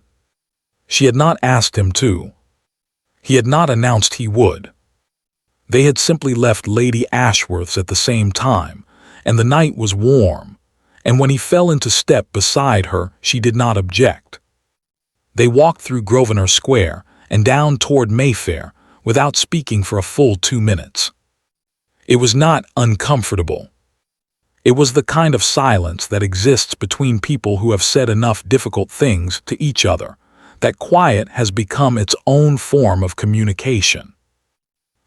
She had not asked him to. He had not announced he would. They had simply left Lady Ashworth's at the same time, and the night was warm, and when he fell into step beside her, she did not object. They walked through Grosvenor Square and down toward Mayfair without speaking for a full 2 minutes. It was not uncomfortable. It was the kind of silence that exists between people who have said enough difficult things to each other, that quiet has become its own form of communication.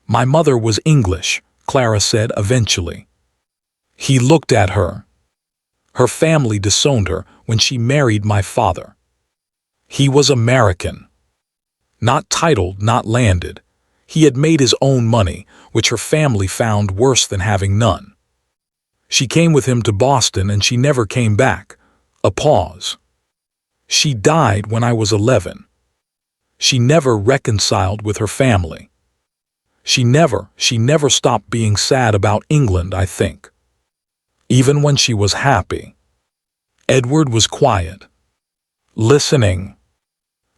"My mother was English," Clara said eventually. He looked at her. "Her family disowned her when she married my father. He was American. Not titled, not landed. He had made his own money, which her family found worse than having none. She came with him to Boston and she never came back." A pause. "She died when I was 11. She never reconciled with her family. She never stopped being sad about England, I think. Even when she was happy." Edward was quiet. Listening.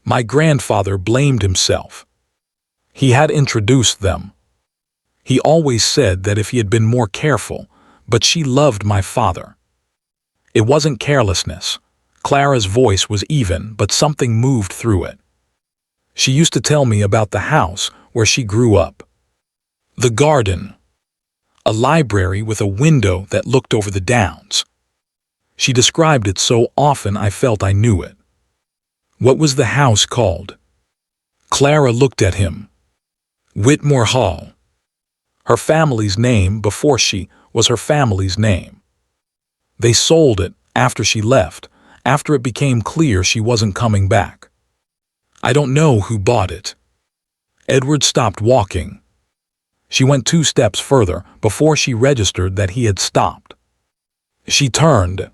"My grandfather blamed himself. He had introduced them. He always said that if he had been more careful, but she loved my father. It wasn't carelessness. Clara's voice was even, but something moved through it. She used to tell me about the house where she grew up. The garden. A library with a window that looked over the downs. She described it so often I felt I knew it. What was the house called? Clara looked at him. Whitmore Hall. Her family's name before she was her family's name. They sold it after she left, after it became clear she wasn't coming back. I don't know who bought it. Edward stopped walking. She went 2 steps further before she registered that he had stopped. She turned.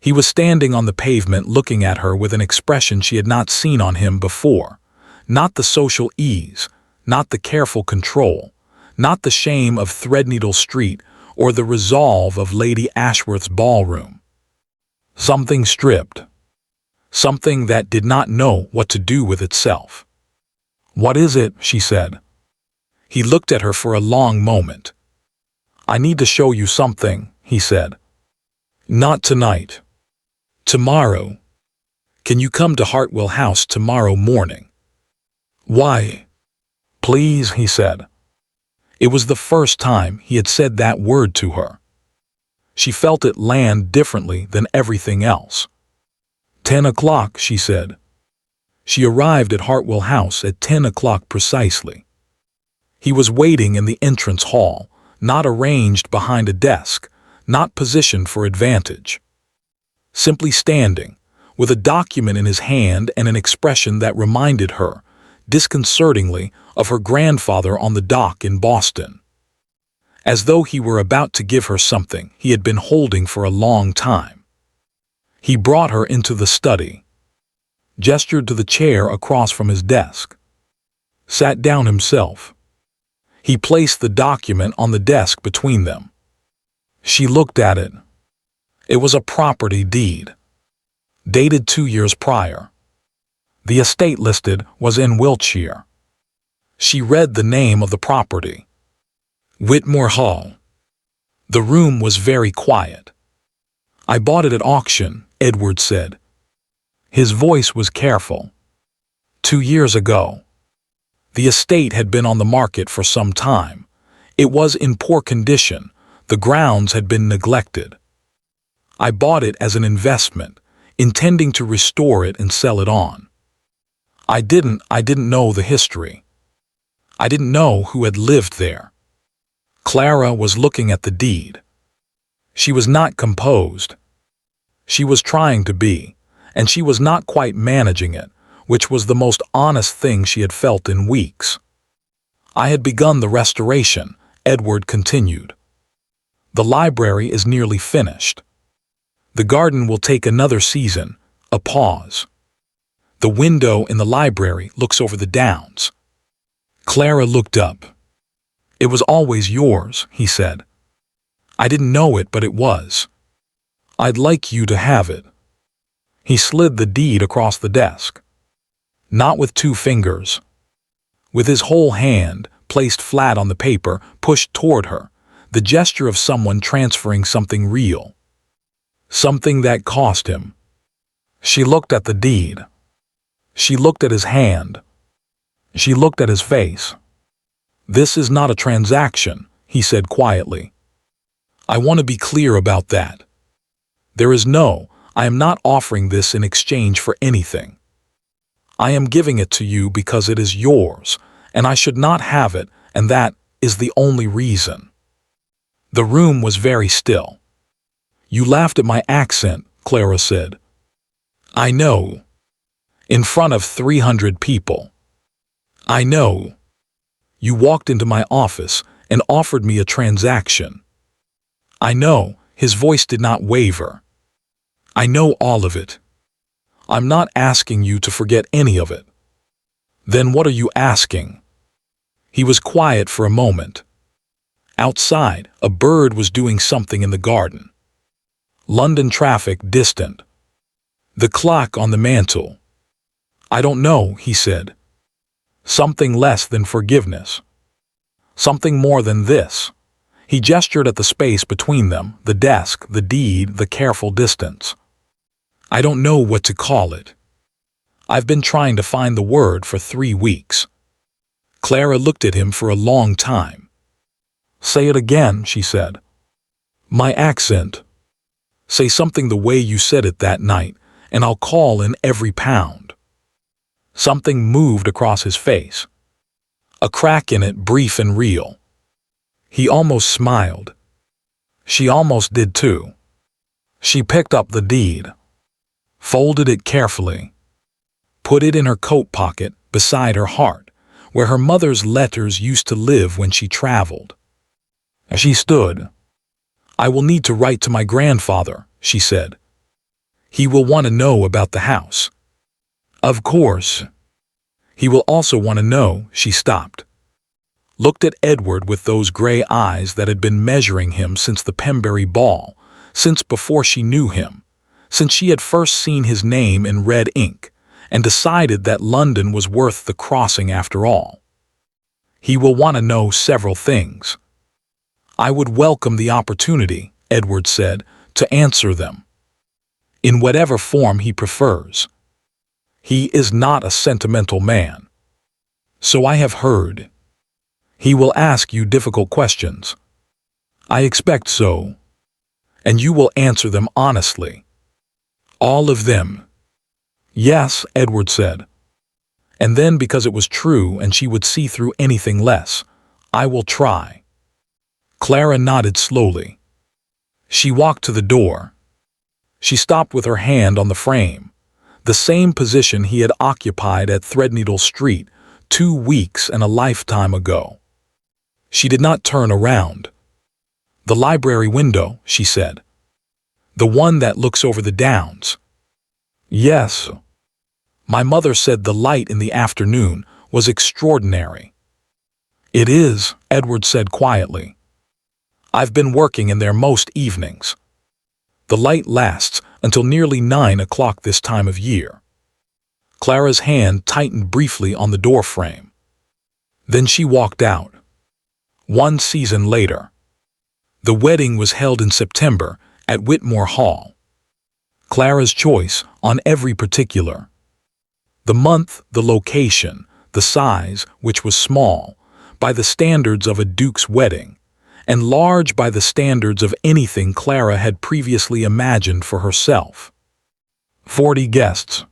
He was standing on the pavement looking at her with an expression she had not seen on him before. Not the social ease, not the careful control, not the shame of Threadneedle Street or the resolve of Lady Ashworth's ballroom. Something stripped. Something that did not know what to do with itself. "What is it?" she said. He looked at her for a long moment. "I need to show you something," he said. "Not tonight. Tomorrow. Can you come to Hartwell House tomorrow morning?" "Why?" "Please," he said. It was the first time he had said that word to her. She felt it land differently than everything else. 10 o'clock, she said. She arrived at Hartwell House at 10 o'clock precisely. He was waiting in the entrance hall, not arranged behind a desk, not positioned for advantage. Simply standing, with a document in his hand and an expression that reminded her, disconcertingly, of her grandfather on the dock in Boston. As though he were about to give her something he had been holding for a long time. He brought her into the study, gestured to the chair across from his desk, sat down himself. He placed the document on the desk between them. She looked at it. It was a property deed, dated 2 years prior. The estate listed was in Wiltshire. She read the name of the property. Whitmore Hall. The room was very quiet. "I bought it at auction," Edward said. His voice was careful. 2 years ago. The estate had been on the market for some time. It was in poor condition. The grounds had been neglected. I bought it as an investment, intending to restore it and sell it on. I didn't know the history. I didn't know who had lived there. Clara was looking at the deed. She was not composed. She was trying to be, and she was not quite managing it, which was the most honest thing she had felt in weeks. "I had begun the restoration," Edward continued. "The library is nearly finished. The garden will take another season." A pause. "The window in the library looks over the downs." Clara looked up. "It was always yours," he said. "I didn't know it, but it was. I'd like you to have it." He slid the deed across the desk. Not with 2 fingers. With his whole hand, placed flat on the paper, pushed toward her, the gesture of someone transferring something real. Something that cost him. She looked at the deed. She looked at his hand. She looked at his face. "This is not a transaction," he said quietly. "I want to be clear about that. I am not offering this in exchange for anything. I am giving it to you because it is yours, and I should not have it, and that is the only reason." The room was very still. "You laughed at my accent," Clara said. "I know. In front of 300 people. I know. You walked into my office and offered me a transaction. I know." His voice did not waver. "I know all of it. I'm not asking you to forget any of it." "Then what are you asking?" He was quiet for a moment. Outside, a bird was doing something in the garden. London traffic distant. The clock on the mantel. "I don't know," he said. Something less than forgiveness. Something more than this. He gestured at the space between them, the desk, the deed, the careful distance. I don't know what to call it. I've been trying to find the word for 3 weeks. Clara looked at him for a long time. Say it again, she said. My accent. Say something the way you said it that night, and I'll call in every pound. Something moved across his face. A crack in it, brief and real. He almost smiled. She almost did too. She picked up the deed, folded it carefully, put it in her coat pocket beside her heart, where her mother's letters used to live when she traveled. As she stood, I will need to write to my grandfather, she said. He will want to know about the house. Of course. He will also want to know, she stopped. Looked at Edward with those gray eyes that had been measuring him since the Pembury ball, since before she knew him, since she had first seen his name in red ink, and decided that London was worth the crossing after all. He will want to know several things. I would welcome the opportunity, Edward said, to answer them. In whatever form he prefers. He is not a sentimental man. So I have heard. He will ask you difficult questions. I expect so. And you will answer them honestly. All of them. Yes, Edward said. And then, because it was true and she would see through anything less, I will try. Clara nodded slowly. She walked to the door. She stopped with her hand on the frame, the same position he had occupied at Threadneedle Street 2 weeks and a lifetime ago. She did not turn around. The library window, she said. The one that looks over the downs. Yes. My mother said the light in the afternoon was extraordinary. It is, Edward said quietly. I've been working in there most evenings. The light lasts until nearly 9 o'clock this time of year. Clara's hand tightened briefly on the door frame. Then she walked out. 1 season later. The wedding was held in September at Whitmore Hall. Clara's choice on every particular. The month, the location, the size, which was small, by the standards of a duke's wedding, and large by the standards of anything Clara had previously imagined for herself. 40 guests.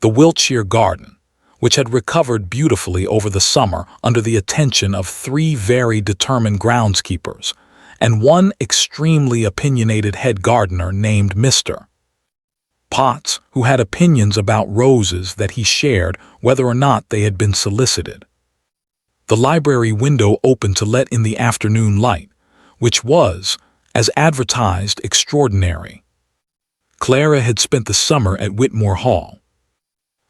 The Wiltshire garden, which had recovered beautifully over the summer under the attention of 3 very determined groundskeepers, and 1 extremely opinionated head gardener named Mr. Potts, who had opinions about roses that he shared whether or not they had been solicited. The library window opened to let in the afternoon light, which was, as advertised, extraordinary. Clara had spent the summer at Whitmore Hall.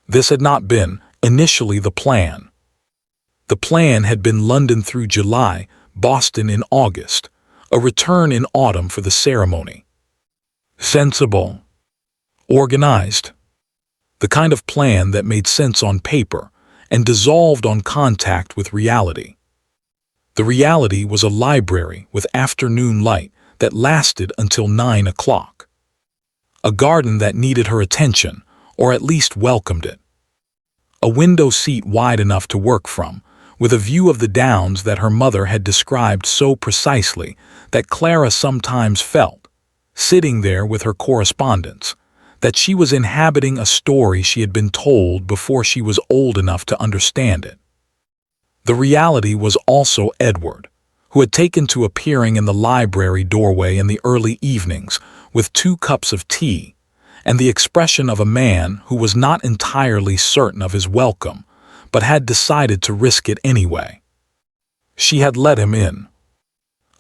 This had not been, initially, the plan. The plan had been London through July, Boston in August, a return in autumn for the ceremony. Sensible. Organized. The kind of plan that made sense on paper and dissolved on contact with reality. The reality was a library with afternoon light that lasted until 9 o'clock. A garden that needed her attention, or at least welcomed it. A window seat wide enough to work from, with a view of the downs that her mother had described so precisely that Clara sometimes felt, sitting there with her correspondence, that she was inhabiting a story she had been told before she was old enough to understand it. The reality was also Edward, who had taken to appearing in the library doorway in the early evenings with 2 cups of tea, and the expression of a man who was not entirely certain of his welcome, but had decided to risk it anyway. She had let him in.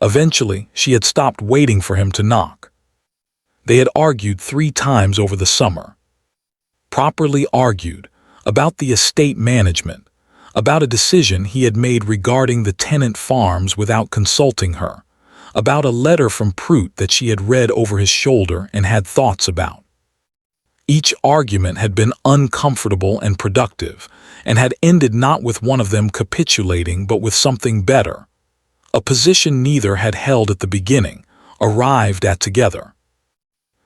Eventually, she had stopped waiting for him to knock. They had argued 3 times over the summer. Properly argued, about the estate management, about a decision he had made regarding the tenant farms without consulting her, about a letter from Prout that she had read over his shoulder and had thoughts about. Each argument had been uncomfortable and productive, and had ended not with one of them capitulating but with something better. A position neither had held at the beginning, arrived at together.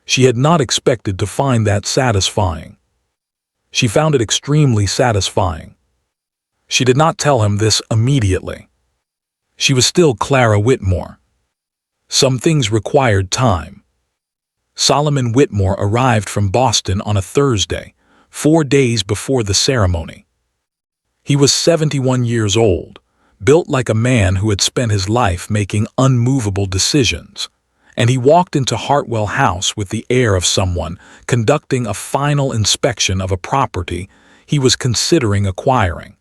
She had not expected to find that satisfying. She found it extremely satisfying. She did not tell him this immediately. She was still Clara Whitmore. Some things required time. Solomon Whitmore arrived from Boston on a Thursday, 4 days before the ceremony. He was 71 years old, built like a man who had spent his life making unmovable decisions, and he walked into Hartwell House with the air of someone conducting a final inspection of a property he was considering acquiring.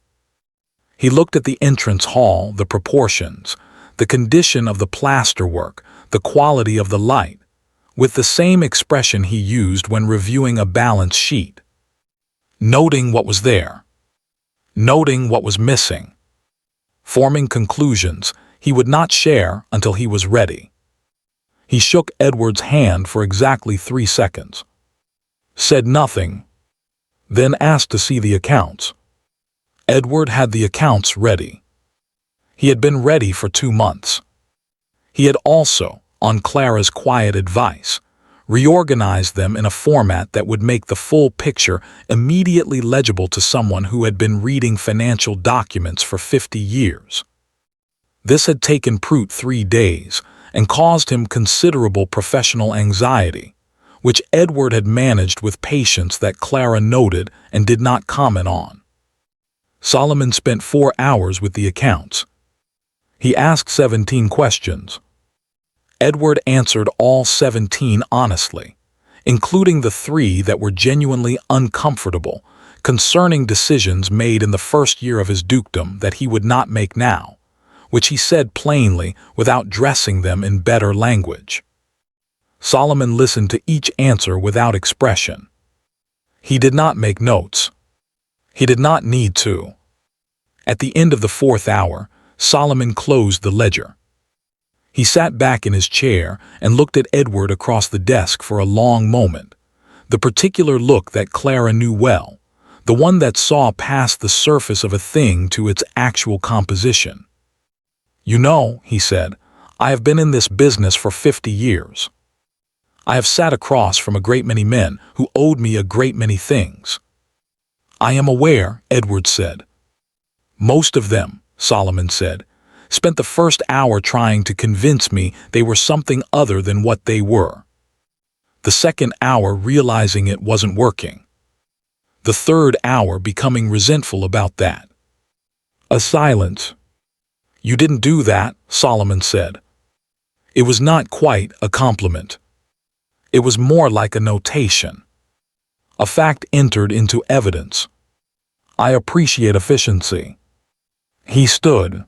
He looked at the entrance hall, the proportions, the condition of the plasterwork, the quality of the light, with the same expression he used when reviewing a balance sheet. Noting what was there. Noting what was missing. Forming conclusions he would not share until he was ready. He shook Edward's hand for exactly 3 seconds. Said nothing. Then asked to see the accounts. Edward had the accounts ready. He had been ready for 2 months. He had also, on Clara's quiet advice, reorganized them in a format that would make the full picture immediately legible to someone who had been reading financial documents for 50 years. This had taken Prout 3 days and caused him considerable professional anxiety, which Edward had managed with patience that Clara noted and did not comment on. Solomon spent 4 hours with the accounts. He asked 17 questions. Edward answered all 17 honestly, including the 3 that were genuinely uncomfortable, concerning decisions made in the first year of his dukedom that he would not make now, which he said plainly without dressing them in better language. Solomon listened to each answer without expression. He did not make notes. He did not need to. At the end of the 4th hour, Solomon closed the ledger. He sat back in his chair and looked at Edward across the desk for a long moment, the particular look that Clara knew well, the one that saw past the surface of a thing to its actual composition. "You know," he said, "I have been in this business for 50 years. I have sat across from a great many men who owed me a great many things." "I am aware," Edward said. "Most of them," Solomon said, "spent the first hour trying to convince me they were something other than what they were. The second hour realizing it wasn't working. The third hour becoming resentful about that." A silence. "You didn't do that," Solomon said. It was not quite a compliment. It was more like a notation. A fact entered into evidence. "I appreciate efficiency." He stood,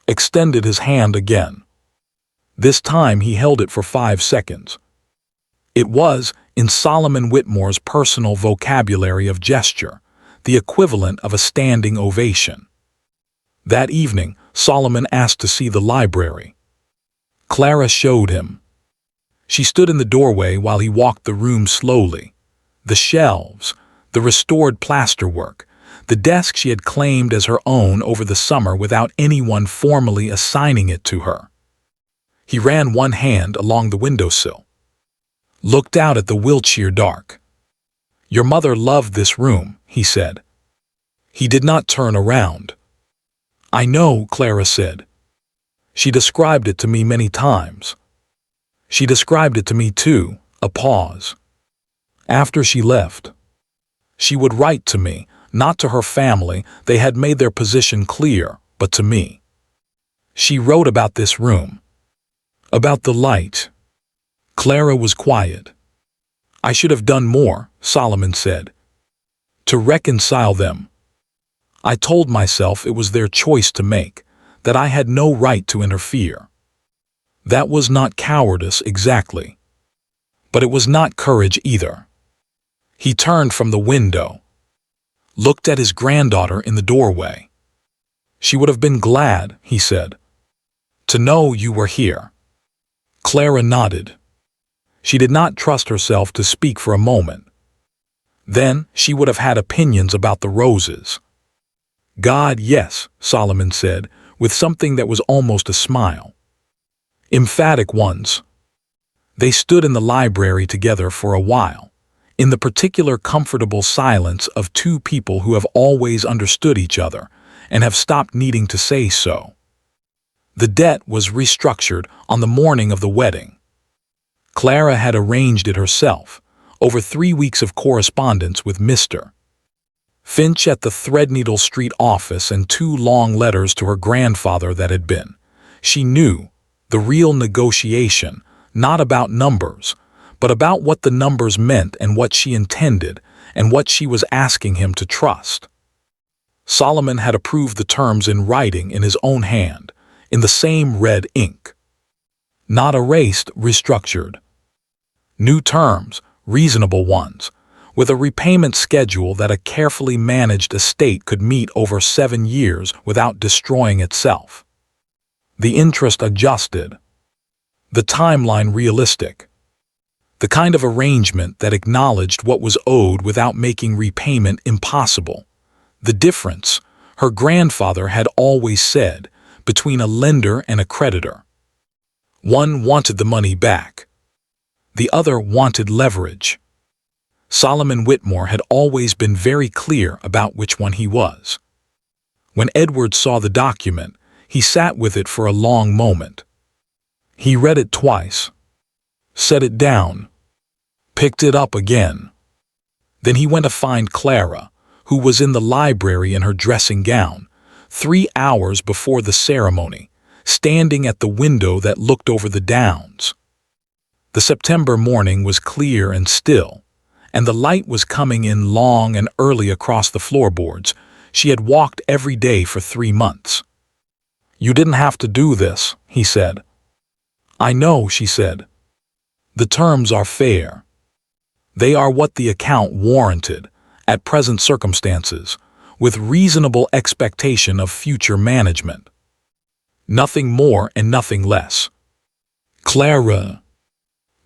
extended his hand again. This time he held it for 5 seconds. It was, in Solomon Whitmore's personal vocabulary of gesture, the equivalent of a standing ovation. That evening, Solomon asked to see the library. Clara showed him. She stood in the doorway while he walked the room slowly. The shelves, the restored plasterwork, the desk she had claimed as her own over the summer without anyone formally assigning it to her. He ran one hand along the windowsill. Looked out at the Wiltshire dark. "Your mother loved this room," he said. He did not turn around. "I know," Clara said. "She described it to me many times." "She described it to me too." A pause. "After she left. She would write to me, not to her family, they had made their position clear, but to me. She wrote about this room. About the light." Clara was quiet. "I should have done more," Solomon said. "To reconcile them. I told myself it was their choice to make, that I had no right to interfere. That was not cowardice exactly. But it was not courage either." He turned from the window. Looked at his granddaughter in the doorway. "She would have been glad," he said, "to know you were here." Clara nodded. She did not trust herself to speak for a moment. Then she would have had opinions about the roses. God, yes, Solomon said, with something that was almost a smile. Emphatic ones. They stood in the library together for a while, in the particular comfortable silence of two people who have always understood each other and have stopped needing to say so. The debt was restructured on the morning of the wedding. Clara had arranged it herself, over 3 weeks of correspondence with Mr. Finch at the Threadneedle Street office and 2 long letters to her grandfather that had been, she knew, the real negotiation, not about numbers, but about what the numbers meant and what she intended and what she was asking him to trust. Solomon had approved the terms in writing in his own hand, in the same red ink. Not erased, restructured. New terms, reasonable ones, with a repayment schedule that a carefully managed estate could meet over 7 years without destroying itself. The interest adjusted. The timeline realistic. The kind of arrangement that acknowledged what was owed without making repayment impossible. The difference, her grandfather had always said, between a lender and a creditor. One wanted the money back. The other wanted leverage. Solomon Whitmore had always been very clear about which one he was. When Edward saw the document, he sat with it for a long moment. He read it twice, set it down, picked it up again. Then he went to find Clara, who was in the library in her dressing gown, 3 hours before the ceremony, standing at the window that looked over the downs. The September morning was clear and still, and the light was coming in long and early across the floorboards. She had walked every day for 3 months. "You didn't have to do this," he said. "I know," she said. "The terms are fair. They are what the account warranted, at present circumstances, with reasonable expectation of future management. Nothing more and nothing less." "Clara."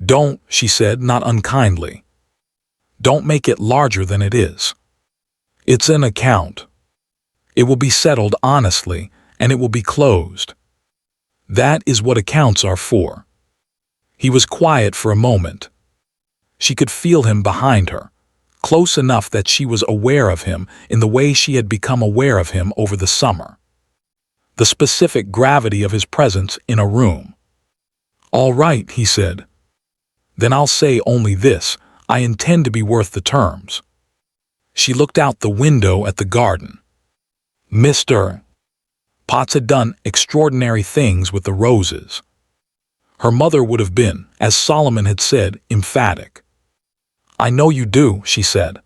"Don't," she said, not unkindly. "Don't make it larger than it is. It's an account. It will be settled honestly, and it will be closed. That is what accounts are for." He was quiet for a moment. She could feel him behind her, close enough that she was aware of him in the way she had become aware of him over the summer. The specific gravity of his presence in a room. "All right," he said. "Then I'll say only this. I intend to be worth the terms." She looked out the window at the garden. Mr. Potts had done extraordinary things with the roses. Her mother would have been, as Solomon had said, emphatic. "I know you do," she said.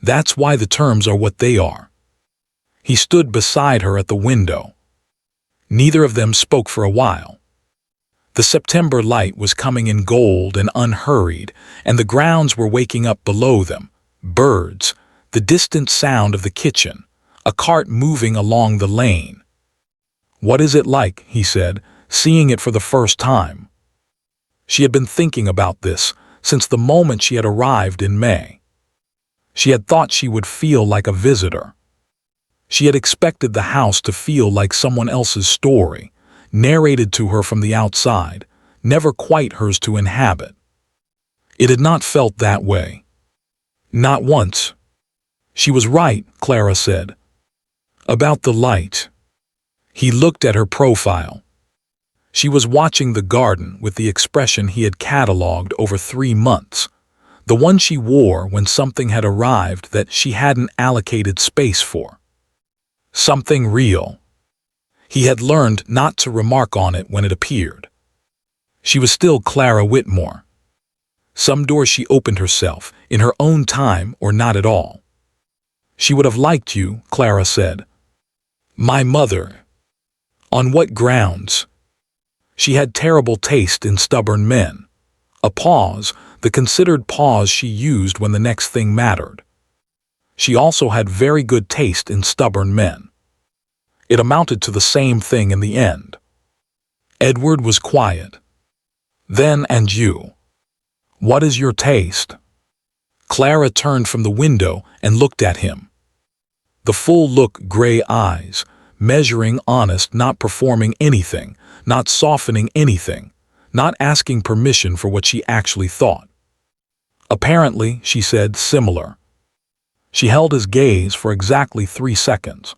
"That's why the terms are what they are." He stood beside her at the window. Neither of them spoke for a while. The September light was coming in gold and unhurried, and the grounds were waking up below them, birds, the distant sound of the kitchen, a cart moving along the lane. "What is it like?" he said, seeing it for the first time. She had been thinking about this since the moment she had arrived in May. She had thought she would feel like a visitor. She had expected the house to feel like someone else's story, narrated to her from the outside, never quite hers to inhabit. It had not felt that way. Not once. She was right, Clara said. About the light. He looked at her profile. She was watching the garden with the expression he had catalogued over 3 months, the one she wore when something had arrived that she hadn't allocated space for. Something real. He had learned not to remark on it when it appeared. She was still Clara Whitmore. Some doors she opened herself, in her own time or not at all. "She would have liked you," Clara said. "My mother." "On what grounds?" "She had terrible taste in stubborn men." A pause, the considered pause she used when the next thing mattered. "She also had very good taste in stubborn men." It amounted to the same thing in the end. Edward was quiet. "Then, and you? What is your taste?" Clara turned from the window and looked at him. The full look, gray eyes, measuring, honest, not performing anything, not softening anything, not asking permission for what she actually thought. Apparently, she said, similar. She held his gaze for exactly 3 seconds.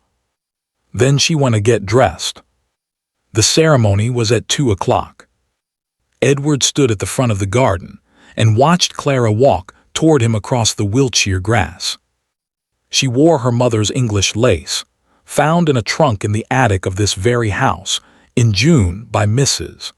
Then she went to get dressed. The ceremony was at 2 o'clock. Edward stood at the front of the garden and watched Clara walk toward him across the Wiltshire grass. She wore her mother's English lace, found in a trunk in the attic of this very house, in June by Mrs.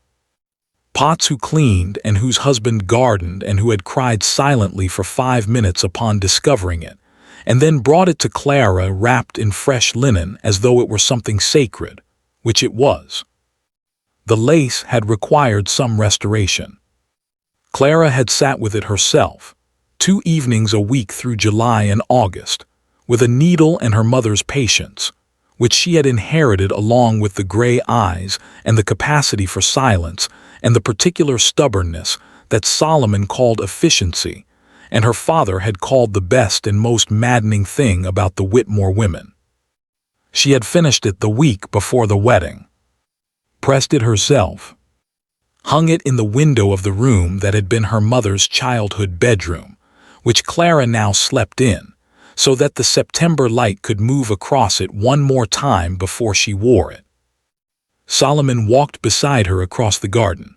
Potts, who cleaned and whose husband gardened and who had cried silently for 5 minutes upon discovering it, and then brought it to Clara wrapped in fresh linen as though it were something sacred, which it was. The lace had required some restoration. Clara had sat with it herself, 2 evenings a week through July and August, with a needle and her mother's patience, which she had inherited along with the gray eyes and the capacity for silence and the particular stubbornness that Solomon called efficiency, and her father had called the best and most maddening thing about the Whitmore women. She had finished it the week before the wedding, pressed it herself, hung it in the window of the room that had been her mother's childhood bedroom, which Clara now slept in, so that the September light could move across it one more time before she wore it. Solomon walked beside her across the garden.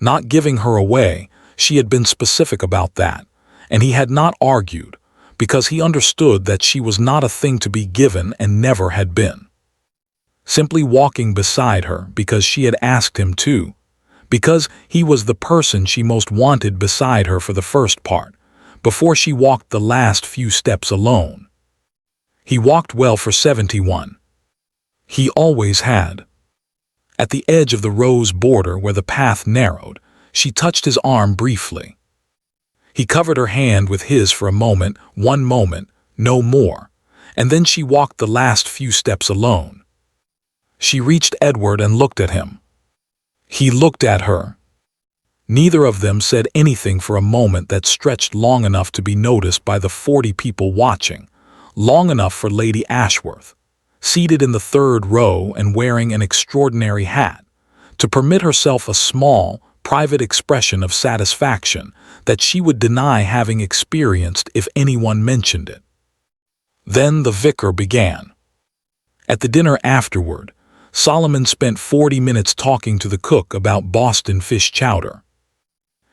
Not giving her away, she had been specific about that, and he had not argued, because he understood that she was not a thing to be given and never had been. Simply walking beside her because she had asked him to, because he was the person she most wanted beside her for the first part, before she walked the last few steps alone. He walked well for 71. He always had. At the edge of the rose border where the path narrowed, she touched his arm briefly. He covered her hand with his for a moment, one moment, no more, and then she walked the last few steps alone. She reached Edward and looked at him. He looked at her. Neither of them said anything for a moment that stretched long enough to be noticed by the 40 people watching, long enough for Lady Ashworth, seated in the 3rd row and wearing an extraordinary hat, to permit herself a small, private expression of satisfaction that she would deny having experienced if anyone mentioned it. Then the vicar began. At the dinner afterward, Solomon spent 40 minutes talking to the cook about Boston fish chowder.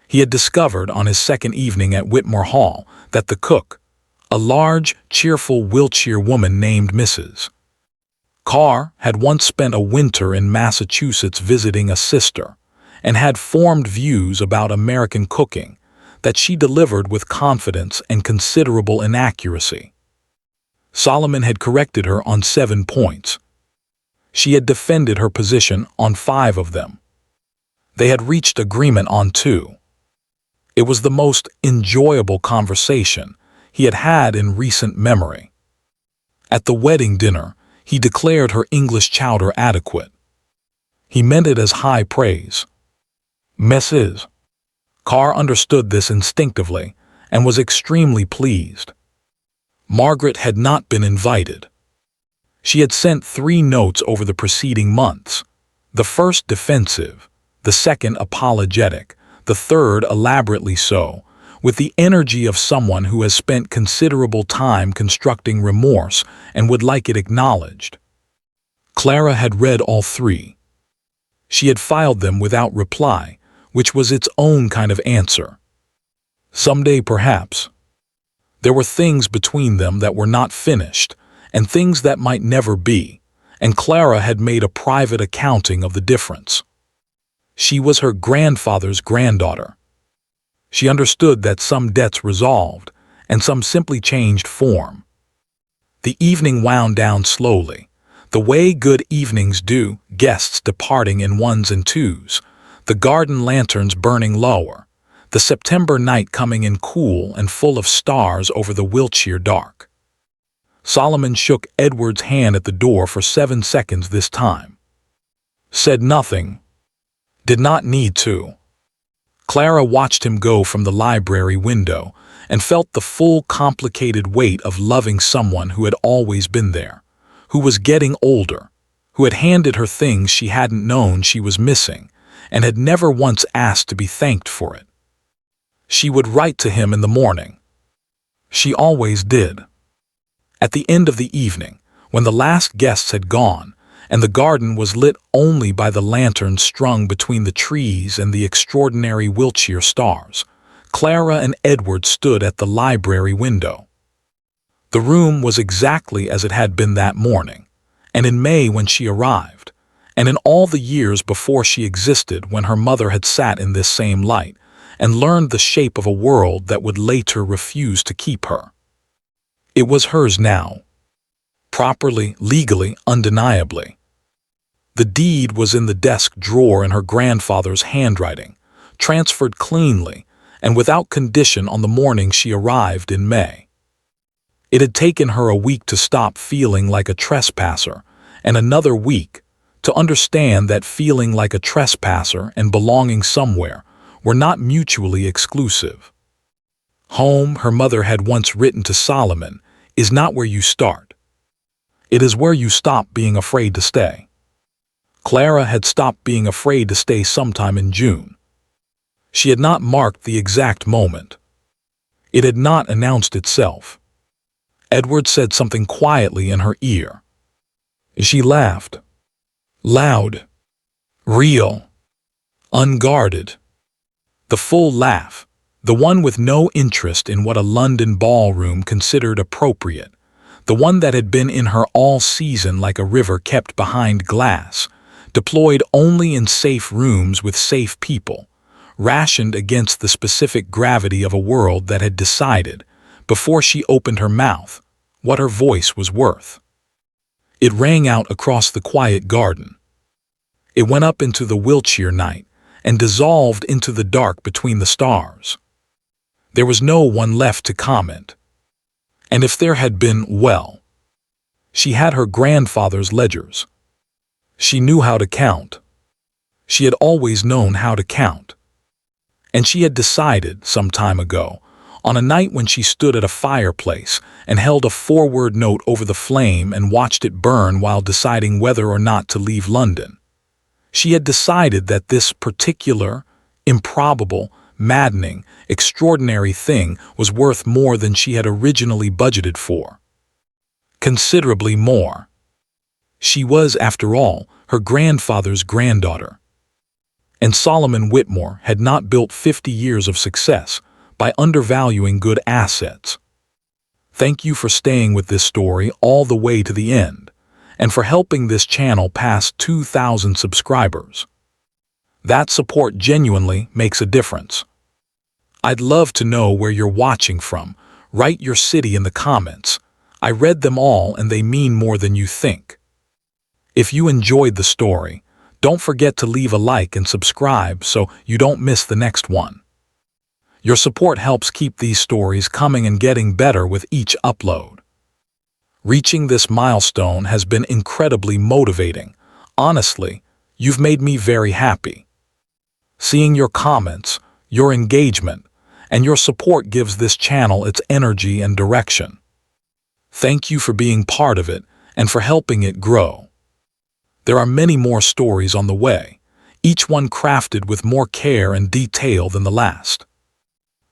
He had discovered on his 2nd evening at Whitmore Hall that the cook, a large, cheerful Wiltshire woman named Mrs. Carr, had once spent a winter in Massachusetts visiting a sister, and had formed views about American cooking that she delivered with confidence and considerable inaccuracy. Solomon had corrected her on 7 points. She had defended her position on 5 of them. They had reached agreement on 2. It was the most enjoyable conversation he had had in recent memory. At the wedding dinner, he declared her English chowder adequate. He meant it as high praise. Mrs. Carr understood this instinctively and was extremely pleased. Margaret had not been invited. She had sent 3 notes over the preceding months, the first defensive, the second apologetic, the third elaborately so, with the energy of someone who has spent considerable time constructing remorse and would like it acknowledged. Clara had read all 3. She had filed them without reply, which was its own kind of answer. Someday, perhaps. There were things between them that were not finished, and things that might never be, and Clara had made a private accounting of the difference. She was her grandfather's granddaughter. She understood that some debts resolved, and some simply changed form. The evening wound down slowly, the way good evenings do, guests departing in 1s and 2s, the garden lanterns burning lower, the September night coming in cool and full of stars over the Wiltshire dark. Solomon shook Edward's hand at the door for 7 seconds this time. Said nothing. Did not need to. Clara watched him go from the library window and felt the full complicated weight of loving someone who had always been there, who was getting older, who had handed her things she hadn't known she was missing, and had never once asked to be thanked for it. She would write to him in the morning. She always did. At the end of the evening, when the last guests had gone, and the garden was lit only by the lanterns strung between the trees and the extraordinary Wiltshire stars, Clara and Edward stood at the library window. The room was exactly as it had been that morning, and in May when she arrived, and in all the years before she existed when her mother had sat in this same light and learned the shape of a world that would later refuse to keep her. It was hers now. Properly, legally, undeniably. The deed was in the desk drawer in her grandfather's handwriting, transferred cleanly and without condition on the morning she arrived in May. It had taken her a week to stop feeling like a trespasser, and another week to understand that feeling like a trespasser and belonging somewhere were not mutually exclusive. Home, her mother had once written to Solomon, is not where you start. It is where you stop being afraid to stay. Clara had stopped being afraid to stay sometime in June. She had not marked the exact moment. It had not announced itself. Edward said something quietly in her ear. She laughed. Loud. Real. Unguarded. The full laugh, the one with no interest in what a London ballroom considered appropriate, the one that had been in her all season like a river kept behind glass, deployed only in safe rooms with safe people, rationed against the specific gravity of a world that had decided, before she opened her mouth, what her voice was worth. It rang out across the quiet garden. It went up into the Wiltshire night and dissolved into the dark between the stars. There was no one left to comment. And if there had been, well, she had her grandfather's ledgers. She knew how to count. She had always known how to count. And she had decided, some time ago, on a night when she stood at a fireplace and held a forward note over the flame and watched it burn while deciding whether or not to leave London. She had decided that this particular, improbable, maddening, extraordinary thing was worth more than she had originally budgeted for. Considerably more. She was, after all, her grandfather's granddaughter. And Solomon Whitmore had not built 50 years of success by undervaluing good assets. Thank you for staying with this story all the way to the end, and for helping this channel pass 2,000 subscribers. That support genuinely makes a difference. I'd love to know where you're watching from. Write your city in the comments. I read them all and they mean more than you think. If you enjoyed the story, don't forget to leave a like and subscribe so you don't miss the next one. Your support helps keep these stories coming and getting better with each upload. Reaching this milestone has been incredibly motivating. Honestly, you've made me very happy. Seeing your comments, your engagement, and your support gives this channel its energy and direction. Thank you for being part of it and for helping it grow. There are many more stories on the way, each one crafted with more care and detail than the last.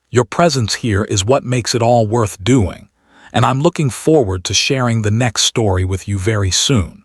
Your presence here is what makes it all worth doing, and I'm looking forward to sharing the next story with you very soon.